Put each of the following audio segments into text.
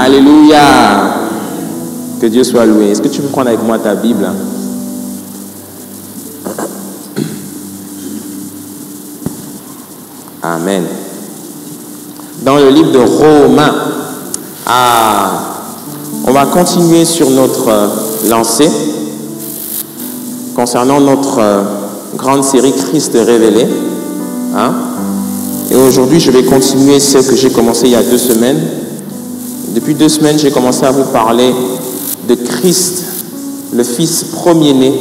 Alléluia. Que Dieu soit loué. Est-ce que tu peux prendre avec moi ta Bible? Amen. Dans le livre de Romains, on va continuer sur notre lancée concernant notre grande série Christ révélé. Et aujourd'hui, je vais continuer ce que j'ai commencé il y a 2 semaines. Depuis 2 semaines, j'ai commencé à vous parler de Christ, le Fils premier-né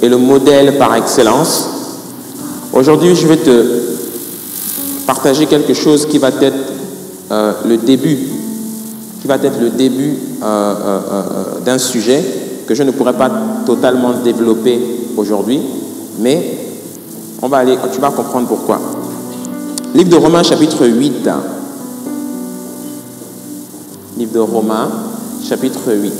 et le modèle par excellence. Aujourd'hui, je vais te partager quelque chose qui va être le début d'un sujet que je ne pourrais pas totalement développer aujourd'hui, mais tu vas comprendre pourquoi. Livre de Romains, chapitre 8. Livre de Romains, chapitre 8.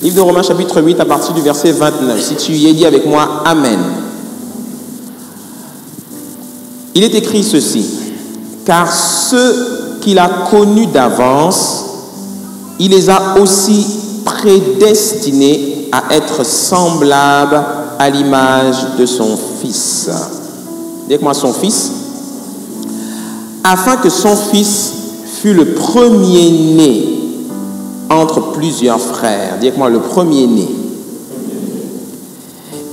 Livre de Romains, chapitre 8, à partir du verset 29. Si tu y es, dis avec moi, Amen. Il est écrit ceci: car ceux qu'il a connus d'avance, il les a aussi prédestinés à être semblables à l'image de son Fils. Dis avec moi, son Fils. Afin que son Fils fût le premier-né entre plusieurs frères. Dis avec moi, le premier-né.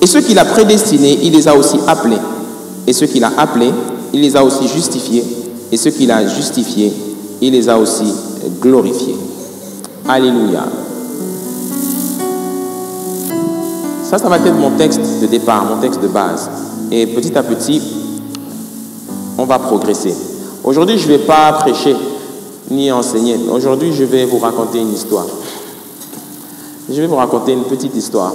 Et ceux qu'il a prédestinés, il les a aussi appelés. Et ceux qu'il a appelés, il les a aussi justifiés. Et ceux qu'il a justifiés, il les a aussi glorifiés. Alléluia. Ça va être mon texte de départ, mon texte de base. Et petit à petit, on va progresser. Aujourd'hui, je ne vais pas prêcher ni enseigner. Aujourd'hui, je vais vous raconter une histoire. Je vais vous raconter une petite histoire.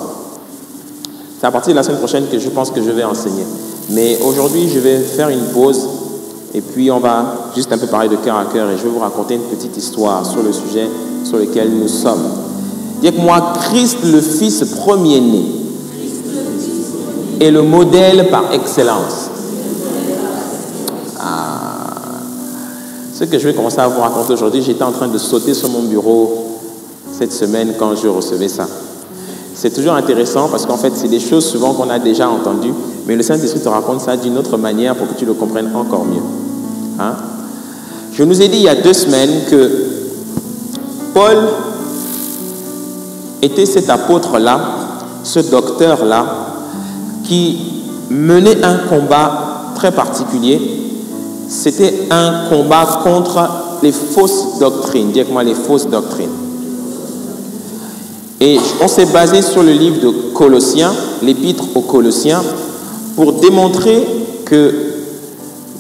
C'est à partir de la semaine prochaine que je pense que je vais enseigner. Mais aujourd'hui, je vais faire une pause et puis on va juste un peu parler de cœur à cœur et je vais vous raconter une petite histoire sur le sujet sur lequel nous sommes. Dites moi, Christ le Fils premier-né est le modèle par excellence. Ce que je vais commencer à vous raconter aujourd'hui, j'étais en train de sauter sur mon bureau cette semaine quand je recevais ça. C'est toujours intéressant parce qu'en fait, c'est des choses souvent qu'on a déjà entendues, mais le Saint-Esprit te raconte ça d'une autre manière pour que tu le comprennes encore mieux. Je nous ai dit il y a 2 semaines que Paul était cet apôtre-là, ce docteur-là, qui menait un combat très particulier. C'était un combat contre les fausses doctrines. Dis avec moi, les fausses doctrines. Et on s'est basé sur le livre de Colossiens, l'épître aux Colossiens, pour démontrer que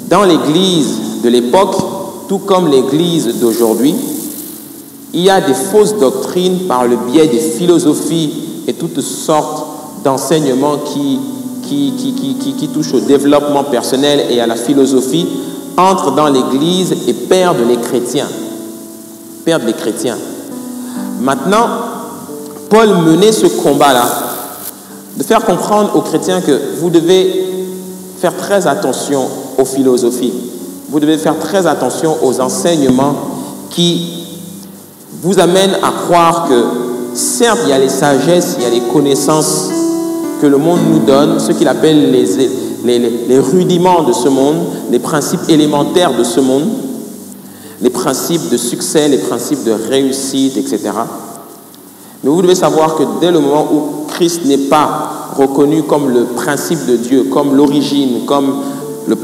dans l'église de l'époque, tout comme l'église d'aujourd'hui, il y a des fausses doctrines par le biais des philosophies et toutes sortes d'enseignements qui touchent au développement personnel et à la philosophie, entrent dans l'église et perdent les chrétiens. Perdent les chrétiens. Maintenant, Paul menait ce combat-là, de faire comprendre aux chrétiens que vous devez faire très attention aux philosophies. Vous devez faire très attention aux enseignements qui vous amènent à croire que, certes, il y a les sagesses, il y a les connaissances que le monde nous donne, ce qu'il appelle les rudiments de ce monde, les principes élémentaires de ce monde, les principes de succès, les principes de réussite, etc. Mais vous devez savoir que dès le moment où Christ n'est pas reconnu comme le principe de Dieu, comme l'origine, comme le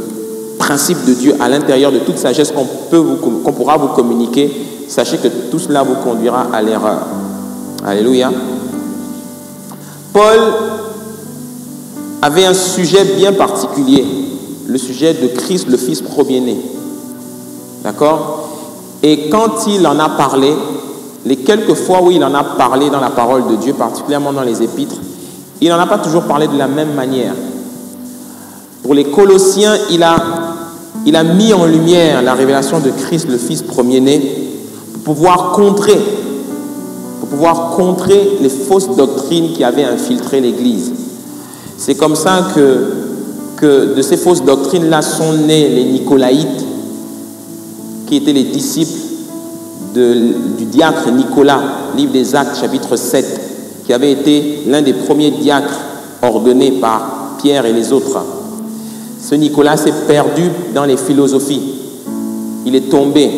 principe de Dieu à l'intérieur de toute sagesse qu'on pourra vous communiquer, sachez que tout cela vous conduira à l'erreur. Alléluia. Paul avait un sujet bien particulier, le sujet de Christ, le Fils premier-né. D'accord? Et quand il en a parlé, les quelques fois où il en a parlé dans la parole de Dieu, particulièrement dans les épîtres, il n'en a pas toujours parlé de la même manière. Pour les Colossiens, il a mis en lumière la révélation de Christ, le Fils premier-né, pour pouvoir contrer les fausses doctrines qui avaient infiltré l'Église. C'est comme ça que de ces fausses doctrines-là sont nés les Nicolaïtes, qui étaient les disciples du diacre Nicolas, livre des Actes, chapitre 7, qui avait été l'un des premiers diacres ordonnés par Pierre et les autres. Ce Nicolas s'est perdu dans les philosophies. Il est tombé.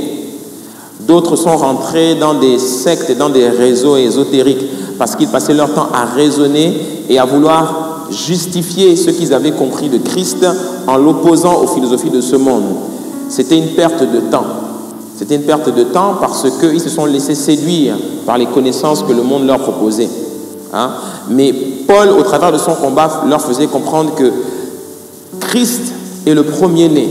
D'autres sont rentrés dans des sectes, dans des réseaux ésotériques, parce qu'ils passaient leur temps à raisonner et à vouloir justifier ce qu'ils avaient compris de Christ en l'opposant aux philosophies de ce monde. C'était une perte de temps. C'était une perte de temps parce qu'ils se sont laissés séduire par les connaissances que le monde leur proposait. Hein? Mais Paul, au travers de son combat, leur faisait comprendre que Christ est le premier-né.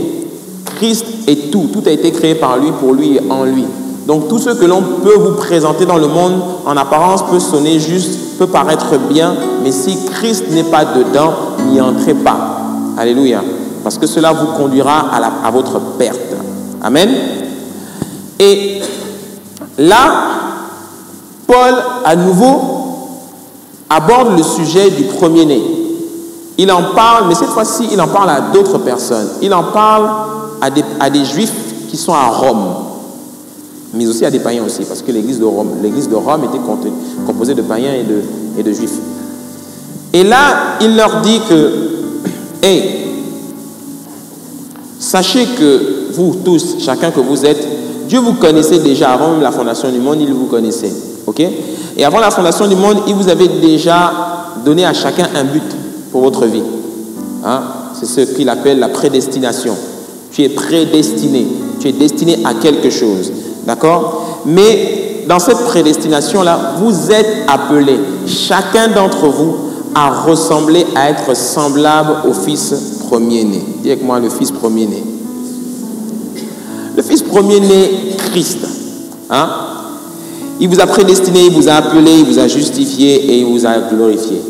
Christ est tout. Tout a été créé par lui, pour lui et en lui. Donc tout ce que l'on peut vous présenter dans le monde, en apparence, peut sonner juste, peut paraître bien, mais si Christ n'est pas dedans, n'y entrez pas. Alléluia. Parce que cela vous conduira à votre perte. Amen. Et là, Paul, à nouveau, aborde le sujet du premier-né. Il en parle, mais cette fois-ci, il en parle à d'autres personnes. Il en parle à des juifs qui sont à Rome, mais aussi à des païens aussi, parce que l'église de Rome était composée de païens et de juifs. Et là, il leur dit que, hey, sachez que vous tous, chacun que vous êtes, Dieu vous connaissait déjà avant même la fondation du monde, il vous connaissait. Ok? Et avant la fondation du monde, il vous avait déjà donné à chacun un but pour votre vie. Hein? C'est ce qu'il appelle la prédestination. Tu es prédestiné. Tu es destiné à quelque chose. D'accord? Mais dans cette prédestination-là, vous êtes appelés, chacun d'entre vous, à ressembler, à être semblable au Fils premier-né. Dis avec moi, le Fils premier-né. Le Fils premier-né, Christ. Hein? Il vous a prédestiné, il vous a appelé, il vous a justifié et il vous a glorifié.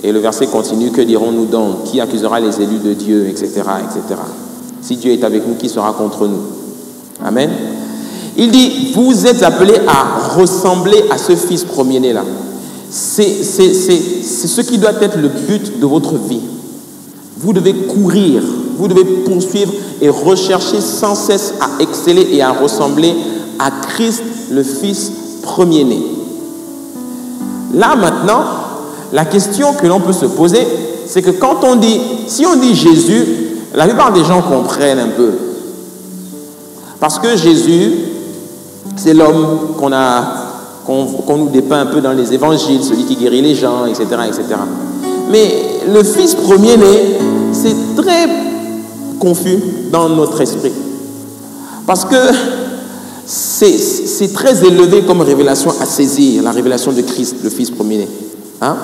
Et le verset continue, que dirons-nous donc? Qui accusera les élus de Dieu, etc., etc. Si Dieu est avec nous, qui sera contre nous? Amen. Il dit, vous êtes appelés à ressembler à ce Fils premier-né-là. C'est ce qui doit être le but de votre vie. Vous devez courir, vous devez poursuivre et rechercher sans cesse à exceller et à ressembler à Christ, le Fils premier-né. Là maintenant, la question que l'on peut se poser, c'est que quand on dit, si on dit Jésus, la plupart des gens comprennent un peu. Parce que Jésus, c'est l'homme qu'on nous dépeint un peu dans les évangiles, celui qui guérit les gens, etc., etc. Mais le Fils premier-né, c'est très confus dans notre esprit. Parce que c'est très élevé comme révélation à saisir, la révélation de Christ, le Fils premier-né. Hein?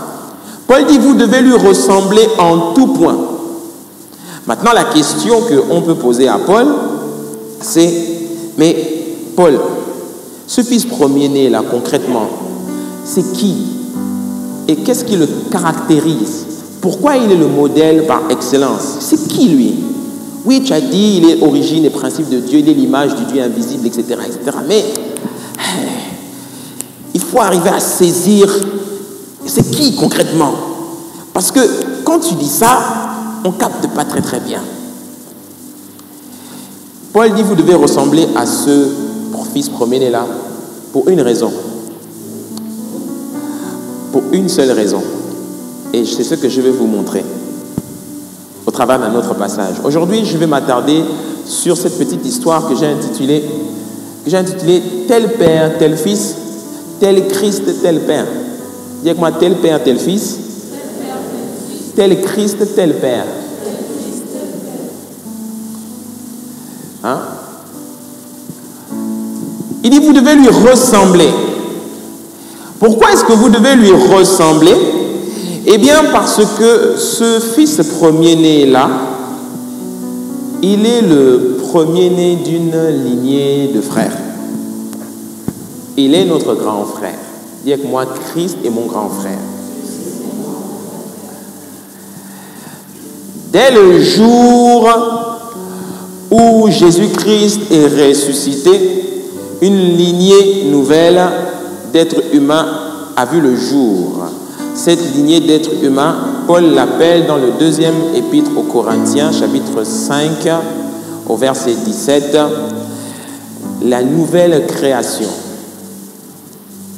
Paul dit, vous devez lui ressembler en tout point. Maintenant, la question qu'on peut poser à Paul, c'est, mais Paul, ce Fils premier-né là, concrètement, c'est qui? Et qu'est-ce qui le caractérise? Pourquoi il est le modèle par excellence? C'est qui lui? Oui, tu as dit, il est origine et principe de Dieu, il est l'image du Dieu invisible, etc., etc. Mais il faut arriver à saisir, c'est qui concrètement? Parce que quand tu dis ça, on ne capte pas très très bien. Paul dit, vous devez ressembler à ce Fils premier-né là pour une raison. Pour une seule raison. Et c'est ce que je vais vous montrer au travers d'un autre passage. Aujourd'hui, je vais m'attarder sur cette petite histoire que j'ai intitulée tel père, tel fils, tel Christ, tel père. Dis avec moi, tel père, tel fils, tel Christ, tel père. Hein? Il dit, vous devez lui ressembler. Pourquoi est-ce que vous devez lui ressembler? Eh bien, parce que ce Fils premier-né-là, il est le premier-né d'une lignée de frères. Il est notre grand frère. Dis avec moi, Christ est mon grand frère. Dès le jour où Jésus-Christ est ressuscité, une lignée nouvelle d'êtres humains a vu le jour. cette lignée d'êtres humains, Paul l'appelle dans le deuxième épître aux Corinthiens, chapitre 5, au verset 17, la nouvelle création,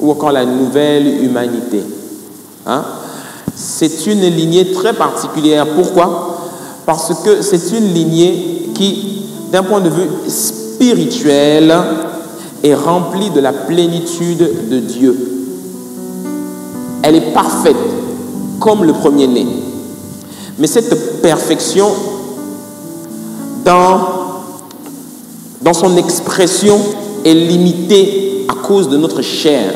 ou encore la nouvelle humanité. C'est une lignée très particulière. Pourquoi? Parce que c'est une lignée qui, d'un point de vue spirituel, est remplie de la plénitude de Dieu. Elle est parfaite, comme le premier-né. Mais cette perfection, dans son expression, est limitée à cause de notre chair,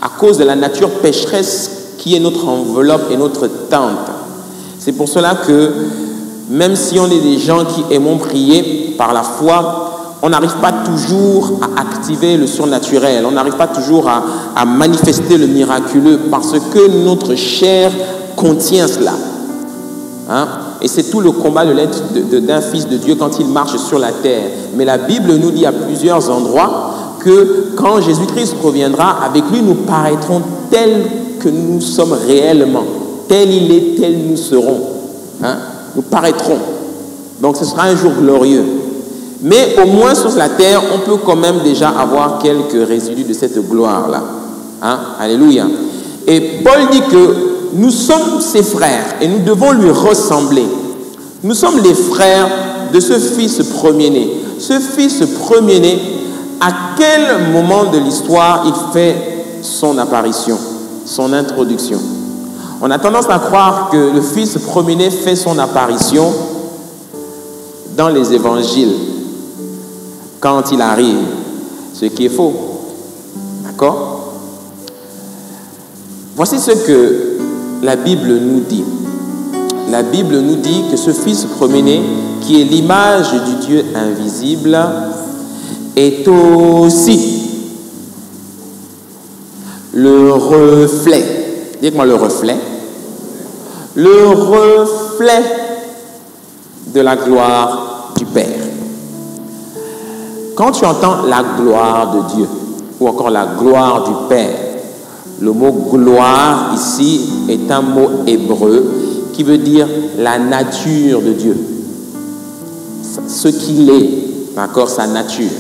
à cause de la nature pécheresse qui est notre enveloppe et notre tente. C'est pour cela que, même si on est des gens qui aimons prier par la foi, on n'arrive pas toujours à activer le surnaturel, on n'arrive pas toujours à manifester le miraculeux parce que notre chair contient cela. Et c'est tout le combat de l'être d'un fils de Dieu quand il marche sur la terre. Mais la Bible nous dit à plusieurs endroits que quand Jésus-Christ reviendra, avec lui nous paraîtrons tels que nous sommes réellement. Tel il est, tel nous serons. Nous paraîtrons. Donc ce sera un jour glorieux. Mais au moins sur la terre, on peut quand même déjà avoir quelques résidus de cette gloire-là. Alléluia. Et Paul dit que nous sommes ses frères et nous devons lui ressembler. Nous sommes les frères de ce fils premier-né. Ce fils premier-né, à quel moment de l'histoire il fait son apparition, son introduction? On a tendance à croire que le fils premier-né fait son apparition dans les évangiles, quand il arrive, ce qui est faux. D'accord? Voici ce que la Bible nous dit. La Bible nous dit que ce fils premier-né, qui est l'image du Dieu invisible, est aussi le reflet. Dites-moi le reflet. Le reflet de la gloire du Père. Quand tu entends la gloire de Dieu, ou encore la gloire du Père, le mot gloire ici est un mot hébreu qui veut dire la nature de Dieu. Ce qu'il est, d'accord, sa nature.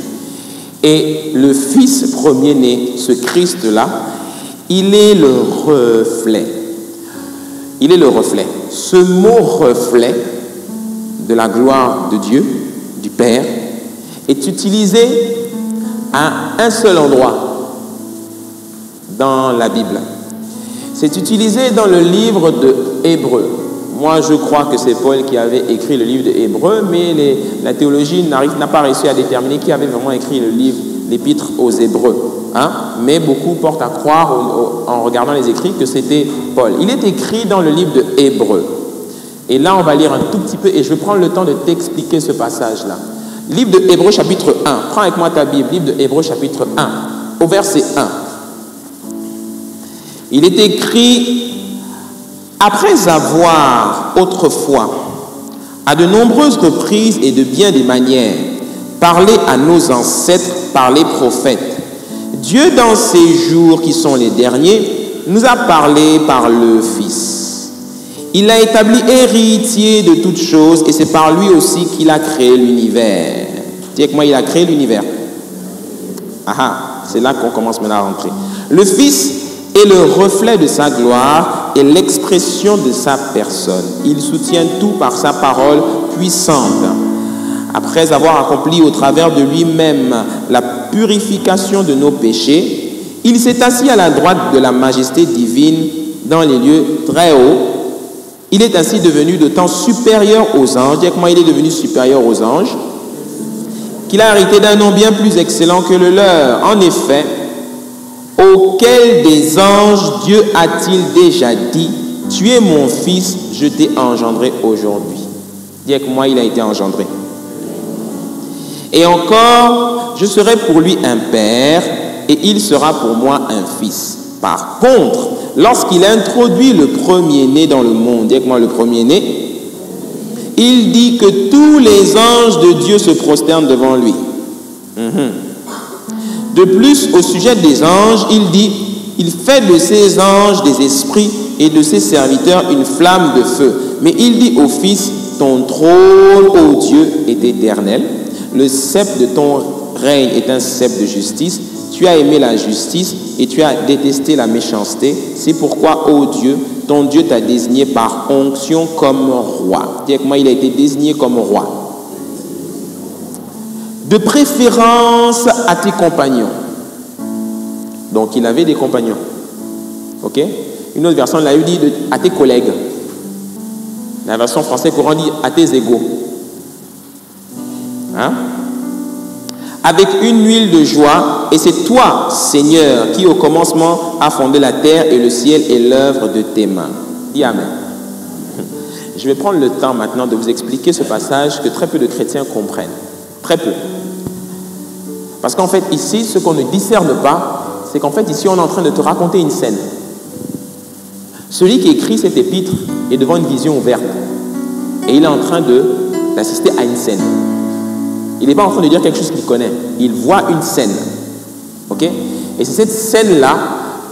Et le Fils premier-né, ce Christ-là, il est le reflet. Il est le reflet. Ce mot reflet de la gloire de Dieu, du Père, est utilisé à un seul endroit dans la Bible. C'est utilisé dans le livre de Hébreux. Moi, je crois que c'est Paul qui avait écrit le livre de Hébreux, mais la théologie n'a pas réussi à déterminer qui avait vraiment écrit le livre, l'épître aux Hébreux. Mais beaucoup portent à croire, en regardant les écrits, que c'était Paul. Il est écrit dans le livre de Hébreux. Et là, on va lire un tout petit peu, et je vais prendre le temps de t'expliquer ce passage-là. Livre de Hébreux, chapitre 1. Prends avec moi ta Bible, livre de Hébreux, chapitre 1, au verset 1. Il est écrit: après avoir autrefois, à de nombreuses reprises et de bien des manières, parlé à nos ancêtres par les prophètes, Dieu, dans ces jours qui sont les derniers, nous a parlé par le Fils. Il l'a établi héritier de toutes choses, et c'est par lui aussi qu'il a créé l'univers. Dis avec moi, il a créé l'univers. C'est là qu'on commence maintenant à rentrer. Le Fils est le reflet de sa gloire et l'expression de sa personne. Il soutient tout par sa parole puissante. Après avoir accompli au travers de lui-même la purification de nos péchés, il s'est assis à la droite de la majesté divine dans les lieux très hauts. Il est ainsi devenu d'autant supérieur aux anges. Dis avec moi, il est devenu supérieur aux anges, qu'il a hérité d'un nom bien plus excellent que le leur. En effet, auquel des anges Dieu a-t-il déjà dit: tu es mon fils, je t'ai engendré aujourd'hui. Dis avec moi, il a été engendré. Et encore, je serai pour lui un père, et il sera pour moi un fils. Par contre, lorsqu'il introduit le premier-né dans le monde, dis avec moi, le premier-né, il dit que tous les anges de Dieu se prosternent devant lui. De plus, au sujet des anges, il dit: il fait de ses anges des esprits et de ses serviteurs une flamme de feu. Mais il dit au Fils, ton trône, ô Dieu, est éternel. Le sceptre de ton règne est un sceptre de justice. Tu as aimé la justice et tu as détesté la méchanceté. C'est pourquoi, ô Dieu, ton Dieu t'a désigné par onction comme roi. Dis avec moi, il a été désigné comme roi. De préférence à tes compagnons. Donc, il avait des compagnons. Ok? Une autre version l'a dit à tes collègues. La version française courant dit à tes égaux. Hein? Avec une huile de joie, et c'est toi, Seigneur, qui au commencement a fondé la terre et le ciel et l'œuvre de tes mains. Dis Amen. Je vais prendre le temps maintenant de vous expliquer ce passage que très peu de chrétiens comprennent. Très peu. Parce qu'en fait, ici, ce qu'on ne discerne pas, c'est qu'en fait, ici, on est en train de te raconter une scène. Celui qui écrit cette épître est devant une vision ouverte. Et il est en train d'assister à une scène. Il n'est pas en train de dire quelque chose qu'il connaît. Il voit une scène. Ok? Et c'est cette scène-là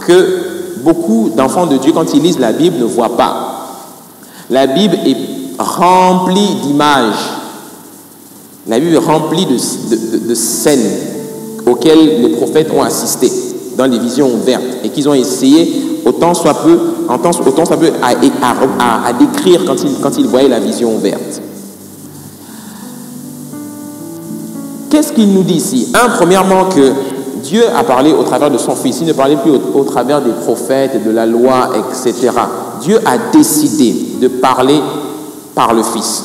que beaucoup d'enfants de Dieu, quand ils lisent la Bible, ne voient pas. La Bible est remplie d'images. La Bible est remplie de scènes auxquelles les prophètes ont assisté dans les visions ouvertes et qu'ils ont essayé autant soit peu à décrire quand ils voyaient la vision ouverte. Qu'est-ce qu'il nous dit ici? Premièrement, que Dieu a parlé au travers de son Fils. Il ne parlait plus au travers des prophètes, de la loi, etc. Dieu a décidé de parler par le Fils.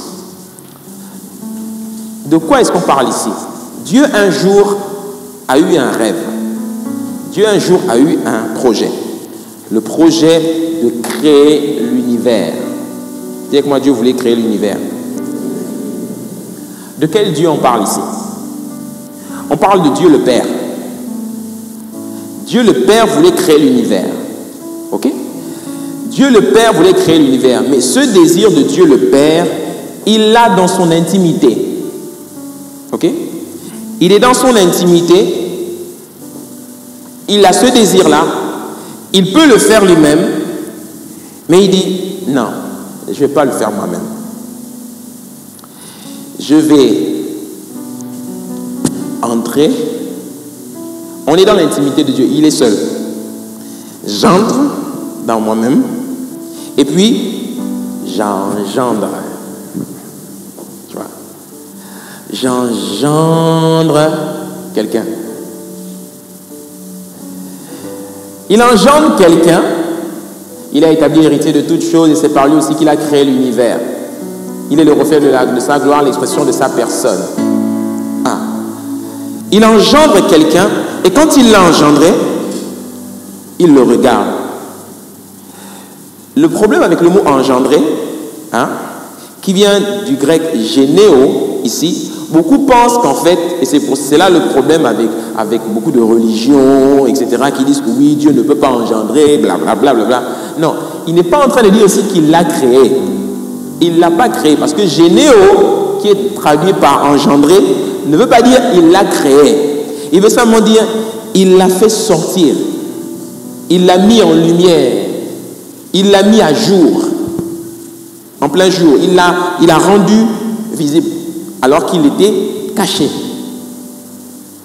De quoi est-ce qu'on parle ici? Dieu un jour a eu un rêve. Dieu un jour a eu un projet. Le projet de créer l'univers. Dis avec moi, Dieu voulait créer l'univers. De quel Dieu on parle ici? On parle de Dieu le Père. Dieu le Père voulait créer l'univers. Ok? Dieu le Père voulait créer l'univers. Mais ce désir de Dieu le Père, il l'a dans son intimité. Ok? Il est dans son intimité. Il a ce désir-là. Il peut le faire lui-même. Mais il dit, non, je ne vais pas le faire moi-même. Je vais entrer. On est dans l'intimité de Dieu. Il est seul. J'entre dans moi-même. Et puis, j'engendre. Tu vois? J'engendre quelqu'un. Il engendre quelqu'un. Il a établi l'héritier de toutes choses et c'est par lui aussi qu'il a créé l'univers. Il est le reflet de sa gloire, l'expression de sa personne. Il engendre quelqu'un et quand il l'a engendré, il le regarde. Le problème avec le mot engendrer, qui vient du grec généo, ici, beaucoup pensent qu'en fait, et c'est là le problème avec beaucoup de religions, etc., qui disent que oui, Dieu ne peut pas engendrer, blablabla. Bla, bla, bla. Non, il n'est pas en train de dire aussi qu'il l'a créé. Il ne l'a pas créé, parce que généo, qui est traduit par engendrer, ne veut pas dire il l'a créé. Il veut simplement dire il l'a fait sortir. Il l'a mis en lumière. Il l'a mis à jour. En plein jour. Il l'a rendu visible. Alors qu'il était caché.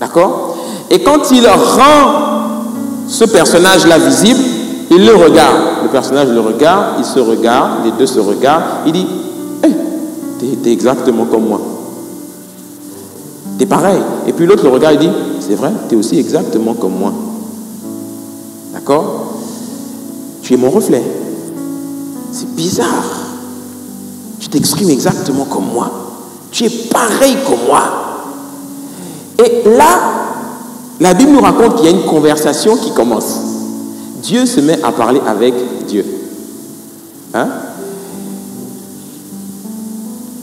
D'accord? Et quand il rend ce personnage-là visible, il le regarde. Le personnage le regarde, il se regarde, les deux se regardent. Il dit, hey, t'es exactement comme moi. T'es pareil. Et puis l'autre le regarde et dit, c'est vrai, t'es aussi exactement comme moi. D'accord? Tu es mon reflet. C'est bizarre. Tu t'exprimes exactement comme moi. Tu es pareil comme moi. Et là, la Bible nous raconte qu'il y a une conversation qui commence. Dieu se met à parler avec Dieu.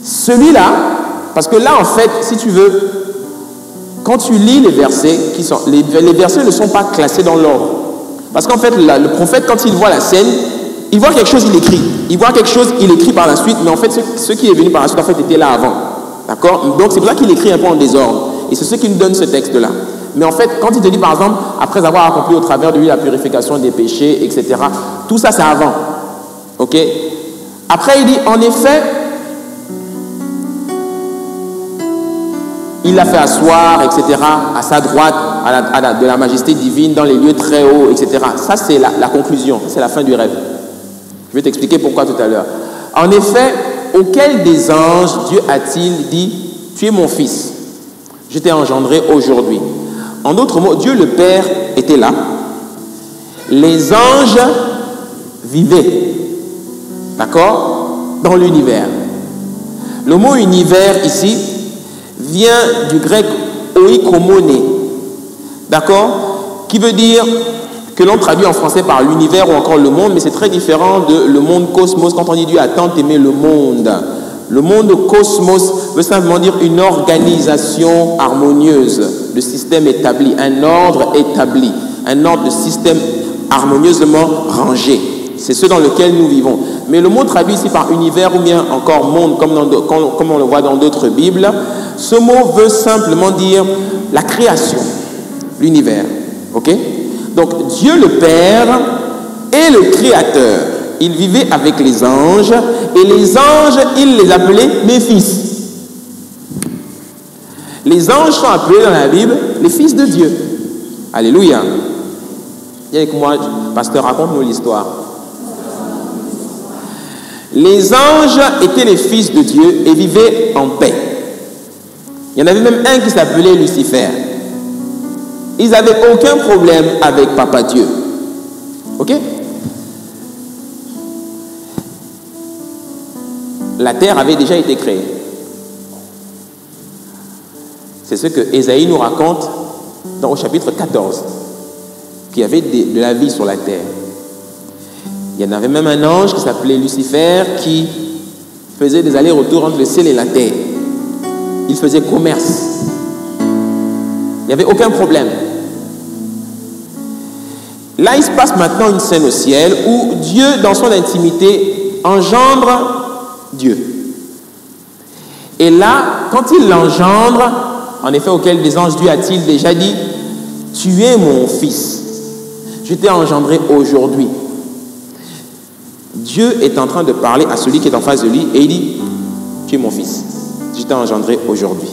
Celui-là, parce que là, en fait, si tu veux, quand tu lis les versets, les versets ne sont pas classés dans l'ordre. Parce qu'en fait, le prophète, quand il voit la scène, il voit quelque chose, il écrit. Il voit quelque chose, il écrit par la suite, mais en fait, ce qui est venu par la suite, en fait, était là avant. D'accord? Donc, c'est pour ça qu'il écrit un peu en désordre. Et c'est ce qui nous donne ce texte-là. Mais en fait, quand il te dit par exemple, après avoir accompli au travers de lui la purification des péchés, etc., tout ça c'est avant. Ok? Après il dit, en effet, il l'a fait asseoir, etc., à sa droite, de la majesté divine, dans les lieux très hauts, etc. Ça c'est la conclusion, c'est la fin du rêve. Je vais t'expliquer pourquoi tout à l'heure. En effet, auquel des anges Dieu a-t-il dit, tu es mon fils, je t'ai engendré aujourd'hui. En d'autres mots, Dieu le Père était là. Les anges vivaient, d'accord, dans l'univers. Le mot univers ici vient du grec oikomone, d'accord, qui veut dire, que l'on traduit en français par l'univers ou encore le monde, mais c'est très différent de le monde cosmos. Quand on dit Dieu a tant aimé le monde cosmos veut simplement dire une organisation harmonieuse, le système établi, un ordre établi, un ordre de système harmonieusement rangé. C'est ce dans lequel nous vivons. Mais le mot traduit ici par univers ou bien encore monde, comme on le voit dans d'autres Bibles, ce mot veut simplement dire la création, l'univers. Ok? Donc Dieu le Père est le Créateur. Il vivait avec les anges et les anges, il les appelait mes fils. Les anges sont appelés dans la Bible les fils de Dieu. Alléluia. Viens avec moi, pasteur, raconte-nous l'histoire. Les anges étaient les fils de Dieu et vivaient en paix. Il y en avait même un qui s'appelait Lucifer. Ils n'avaient aucun problème avec Papa Dieu. Ok? La terre avait déjà été créée. C'est ce que Ésaïe nous raconte au chapitre 14. Qu'il y avait de la vie sur la terre. Il y en avait même un ange qui s'appelait Lucifer qui faisait des allers-retours entre le ciel et la terre. Il faisait commerce. Il n'y avait aucun problème. Là, il se passe maintenant une scène au ciel où Dieu, dans son intimité, engendre Dieu. Et là, quand il l'engendre, en effet, auquel des anges Dieu a-t-il déjà dit, tu es mon fils, je t'ai engendré aujourd'hui. Dieu est en train de parler à celui qui est en face de lui et il dit, tu es mon fils, je t'ai engendré aujourd'hui.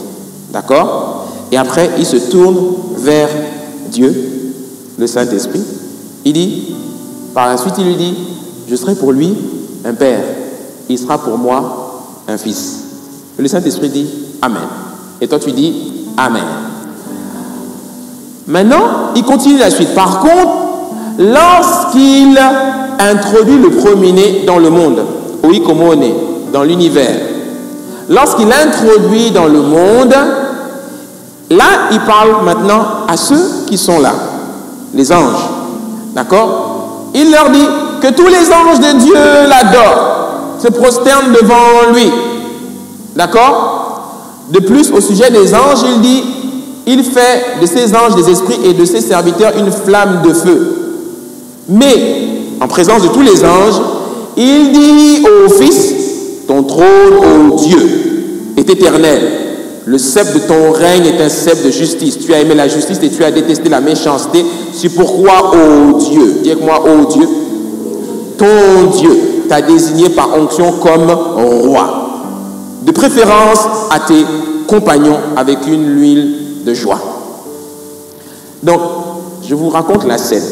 D'accord? Et après, il se tourne vers Dieu, le Saint-Esprit. Il dit, par la suite, il lui dit, je serai pour lui un père, il sera pour moi un fils. Et le Saint-Esprit dit, Amen. Et toi, tu dis, Amen. Maintenant, il continue la suite. Par contre, lorsqu'il introduit le premier-né dans le monde, oikomone, dans l'univers, lorsqu'il introduit dans le monde, là, il parle maintenant à ceux qui sont là, les anges. D'accord? Il leur dit que tous les anges de Dieu l'adorent, se prosternent devant lui. D'accord? De plus, au sujet des anges, il dit, il fait de ses anges des esprits et de ses serviteurs une flamme de feu. Mais, en présence de tous les anges, il dit au Fils, ton trône, ô Dieu, est éternel. Le sceptre de ton règne est un sceptre de justice. Tu as aimé la justice et tu as détesté la méchanceté. C'est pourquoi, ô Dieu, dis avec moi, ô Dieu, ton Dieu t'a désigné par onction comme roi. De préférence à tes compagnons avec une huile de joie. Donc, je vous raconte la scène.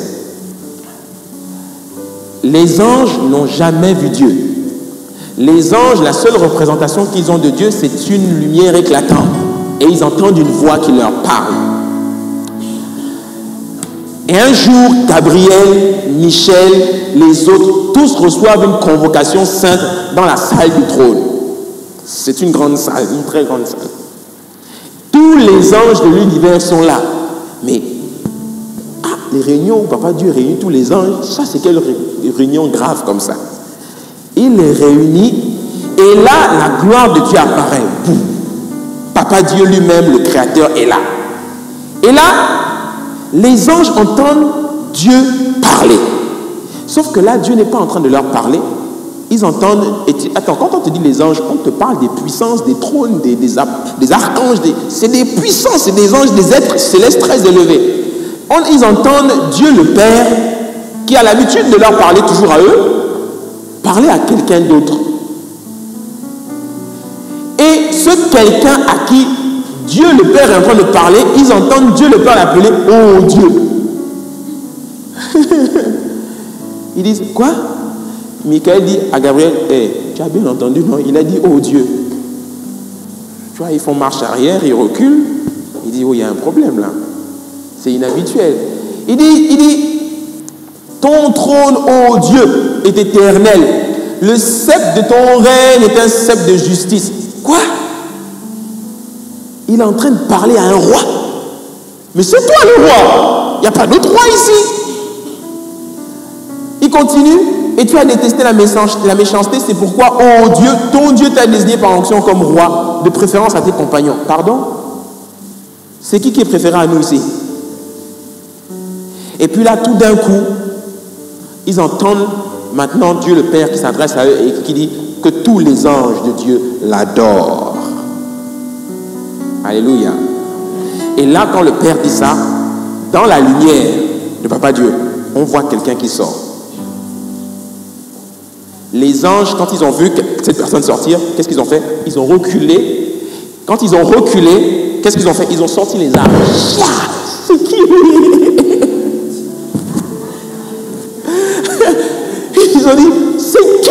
Les anges n'ont jamais vu Dieu. Les anges, la seule représentation qu'ils ont de Dieu, c'est une lumière éclatante. Et ils entendent une voix qui leur parle. Et un jour, Gabriel, Michel, les autres, tous reçoivent une convocation sainte dans la salle du trône. C'est une grande salle, une très grande salle. Tous les anges de l'univers sont là. Mais, les réunions où Papa Dieu réunit tous les anges, ça c'est quelle réunion grave comme ça? Il les réunit et là, la gloire de Dieu apparaît. Boum. Papa Dieu lui-même, le Créateur, est là. Et là, les anges entendent Dieu parler. Sauf que là, Dieu n'est pas en train de leur parler. ils entendent... Attends, quand on te dit les anges, on te parle des puissances, des trônes, des archanges. C'est des puissances, c'est des anges, des êtres célestes très élevés. Ils entendent Dieu le Père, qui a l'habitude de leur parler toujours à eux, parler à quelqu'un d'autre. Et ce quelqu'un à qui Dieu le Père est en train de parler, ils entendent Dieu le Père l'appeler « Oh Dieu ». Ils disent « Quoi ?» Michael dit à Gabriel « Hey, tu as bien entendu, non ?» Il a dit « Oh Dieu ». Tu vois, ils font marche arrière, ils reculent. Il dit « Oh, il y a un problème là. C'est inhabituel. » Il dit « Ton trône, ô Dieu, est éternel. Le sceptre de ton règne est un sceptre de justice. » Quoi? Il est en train de parler à un roi. Mais c'est toi le roi. Il n'y a pas d'autre roi ici. Il continue. Et tu as détesté la méchanceté. C'est pourquoi, oh Dieu, ton Dieu t'a désigné par onction comme roi, de préférence à tes compagnons. Pardon? C'est qui est préféré à nous ici? Et puis là, tout d'un coup, ils entendent maintenant Dieu le Père qui s'adresse à eux et qui dit que tous les anges de Dieu l'adorent. Alléluia. Et là, quand le Père dit ça, dans la lumière de Papa Dieu, on voit quelqu'un qui sort. Les anges, quand ils ont vu cette personne sortir, qu'est-ce qu'ils ont fait? Ils ont reculé. Quand ils ont reculé, qu'est-ce qu'ils ont fait? Ils ont sorti les armes. C'est qui? Ils ont dit, c'est qui?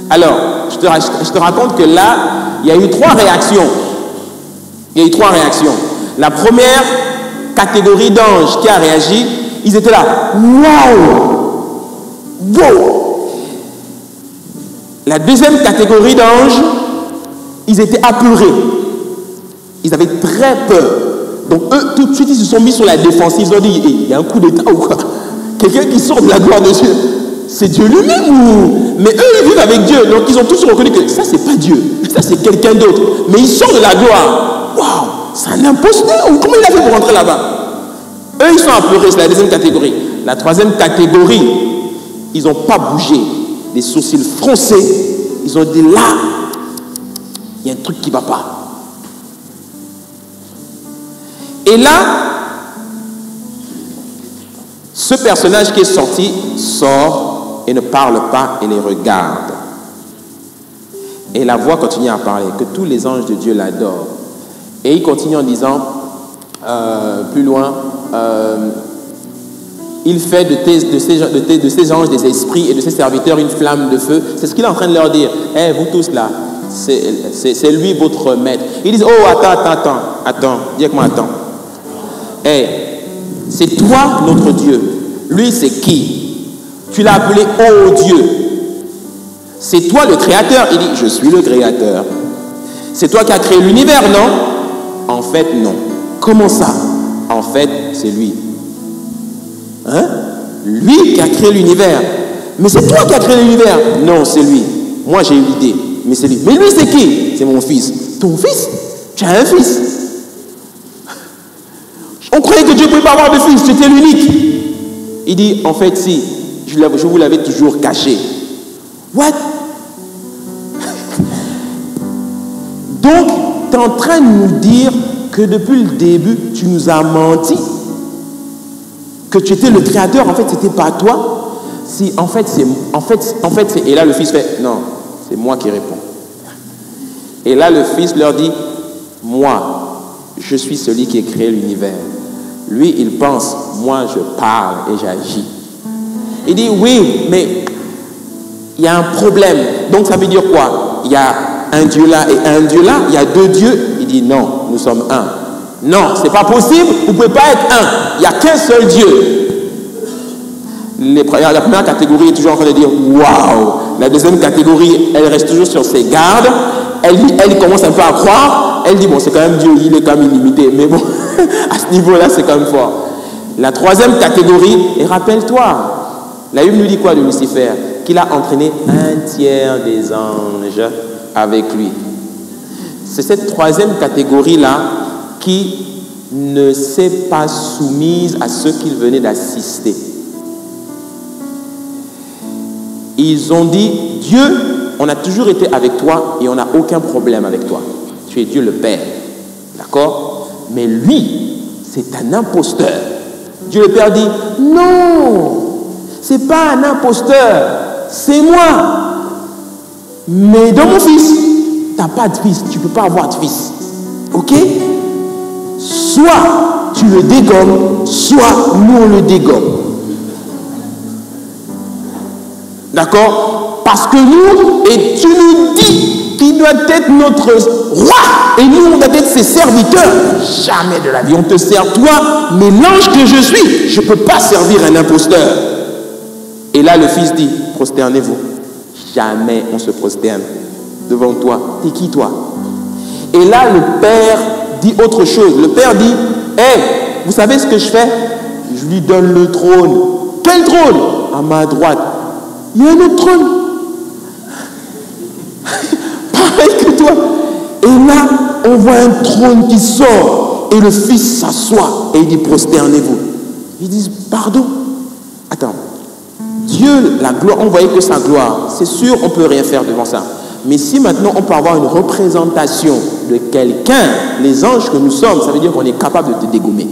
Alors, je te raconte que là, il y a eu 3 réactions. Il y a eu 3 réactions. La première catégorie d'anges qui a réagi, ils étaient là. Waouh! Wow! La deuxième catégorie d'anges, ils étaient apeurés. Ils avaient très peur. Donc eux, tout de suite, ils se sont mis sur la défensive. Ils ont dit, il y a un coup d'état ou quoi? Quelqu'un qui sort de la gloire de Dieu. C'est Dieu lui-même ou... Mais eux, ils vivent avec Dieu. Donc ils ont tous reconnu que ça, c'est pas Dieu. Ça, c'est quelqu'un d'autre. Mais il sort de la gloire. Waouh! C'est un imposteur. Comment il a fait pour rentrer là-bas? Eux, ils sont apeurés. C'est la deuxième catégorie. La troisième catégorie, ils n'ont pas bougé. Les sourcils froncés. Ils ont dit là, il y a un truc qui ne va pas. Et là, ce personnage qui est sorti sort et ne parle pas et les regarde. Et la voix continue à parler, que tous les anges de Dieu l'adorent. Et il continue en disant, plus loin, il fait de ces anges des esprits et de ses serviteurs une flamme de feu. C'est ce qu'il est en train de leur dire. Eh, vous tous là, c'est lui votre maître. Ils disent, oh, attends, dis avec moi, attends. Eh, c'est toi notre Dieu. Lui, c'est qui? Tu l'as appelé oh Dieu. C'est toi le créateur. Il dit, je suis le créateur. C'est toi qui as créé l'univers, non? En fait, non. Comment ça? En fait, c'est lui. Hein? Lui qui a créé l'univers. Mais c'est toi qui as créé l'univers. Non, c'est lui. Moi, j'ai eu l'idée. Mais c'est lui. Mais lui, c'est qui? C'est mon fils. Ton fils? Tu as un fils? On croyait que Dieu ne pouvait pas avoir de fils. Tu étais l'unique. Il dit, en fait, si. Je vous l'avais toujours caché. What? Donc, tu es en train de nous dire que depuis le début, tu nous as menti. Que tu étais le créateur, en fait, c'était pas toi. Si, en fait, c'est... Et là, le fils fait, non, c'est moi qui réponds. Et là, le fils leur dit, moi, je suis celui qui a créé l'univers. Lui, il pense, moi, je parle et j'agis. Il dit, oui, mais il y a un problème. Donc, ça veut dire quoi? Il y a un Dieu là et un Dieu là. Il y a 2 dieux. Il dit, non, nous sommes un. Non, c'est pas possible. Vous ne pouvez pas être un. Il n'y a qu'un seul Dieu. La première catégorie est toujours en train de dire, waouh. La deuxième catégorie, elle reste toujours sur ses gardes. Elle commence un peu à croire. Elle dit, bon, c'est quand même Dieu, il est quand même illimité. Mais bon, à ce niveau-là, c'est quand même fort. La troisième catégorie, et rappelle-toi, la Bible nous dit quoi de Lucifer? Qu'il a entraîné 1/3 des anges avec lui. C'est cette troisième catégorie-là qui ne s'est pas soumise à ceux qu'il venait d'assister. Ils ont dit, Dieu, on a toujours été avec toi et on n'a aucun problème avec toi. Tu es Dieu le Père. D'accord? Mais lui, c'est un imposteur. Dieu le Père dit, non, c'est pas un imposteur, c'est moi. Mais dans mon fils, tu n'as pas de fils, tu ne peux pas avoir de fils. Ok? Soit tu le dégommes, soit nous on le dégomme. D'accord? Parce que nous, et tu nous dis qu'il doit être notre roi, et nous on doit être ses serviteurs. Jamais de la vie, on te sert toi, mais l'ange que je suis, je ne peux pas servir un imposteur. Et là le fils dit, prosternez-vous. Jamais on se prosterne devant toi. T'es qui toi? Et là le père dit autre chose. Le père dit, hey, vous savez ce que je fais? Je lui donne le trône. Quel trône? À ma droite. Il y a un autre trône. Pareil que toi. Et là, on voit un trône qui sort. Et le fils s'assoit. Et il dit, prosternez-vous. Ils disent, pardon. Attends. Dieu, la gloire, on voyait que sa gloire. C'est sûr, on ne peut rien faire devant ça. Mais si maintenant on peut avoir une représentation de quelqu'un, les anges que nous sommes, ça veut dire qu'on est capable de te dégommer.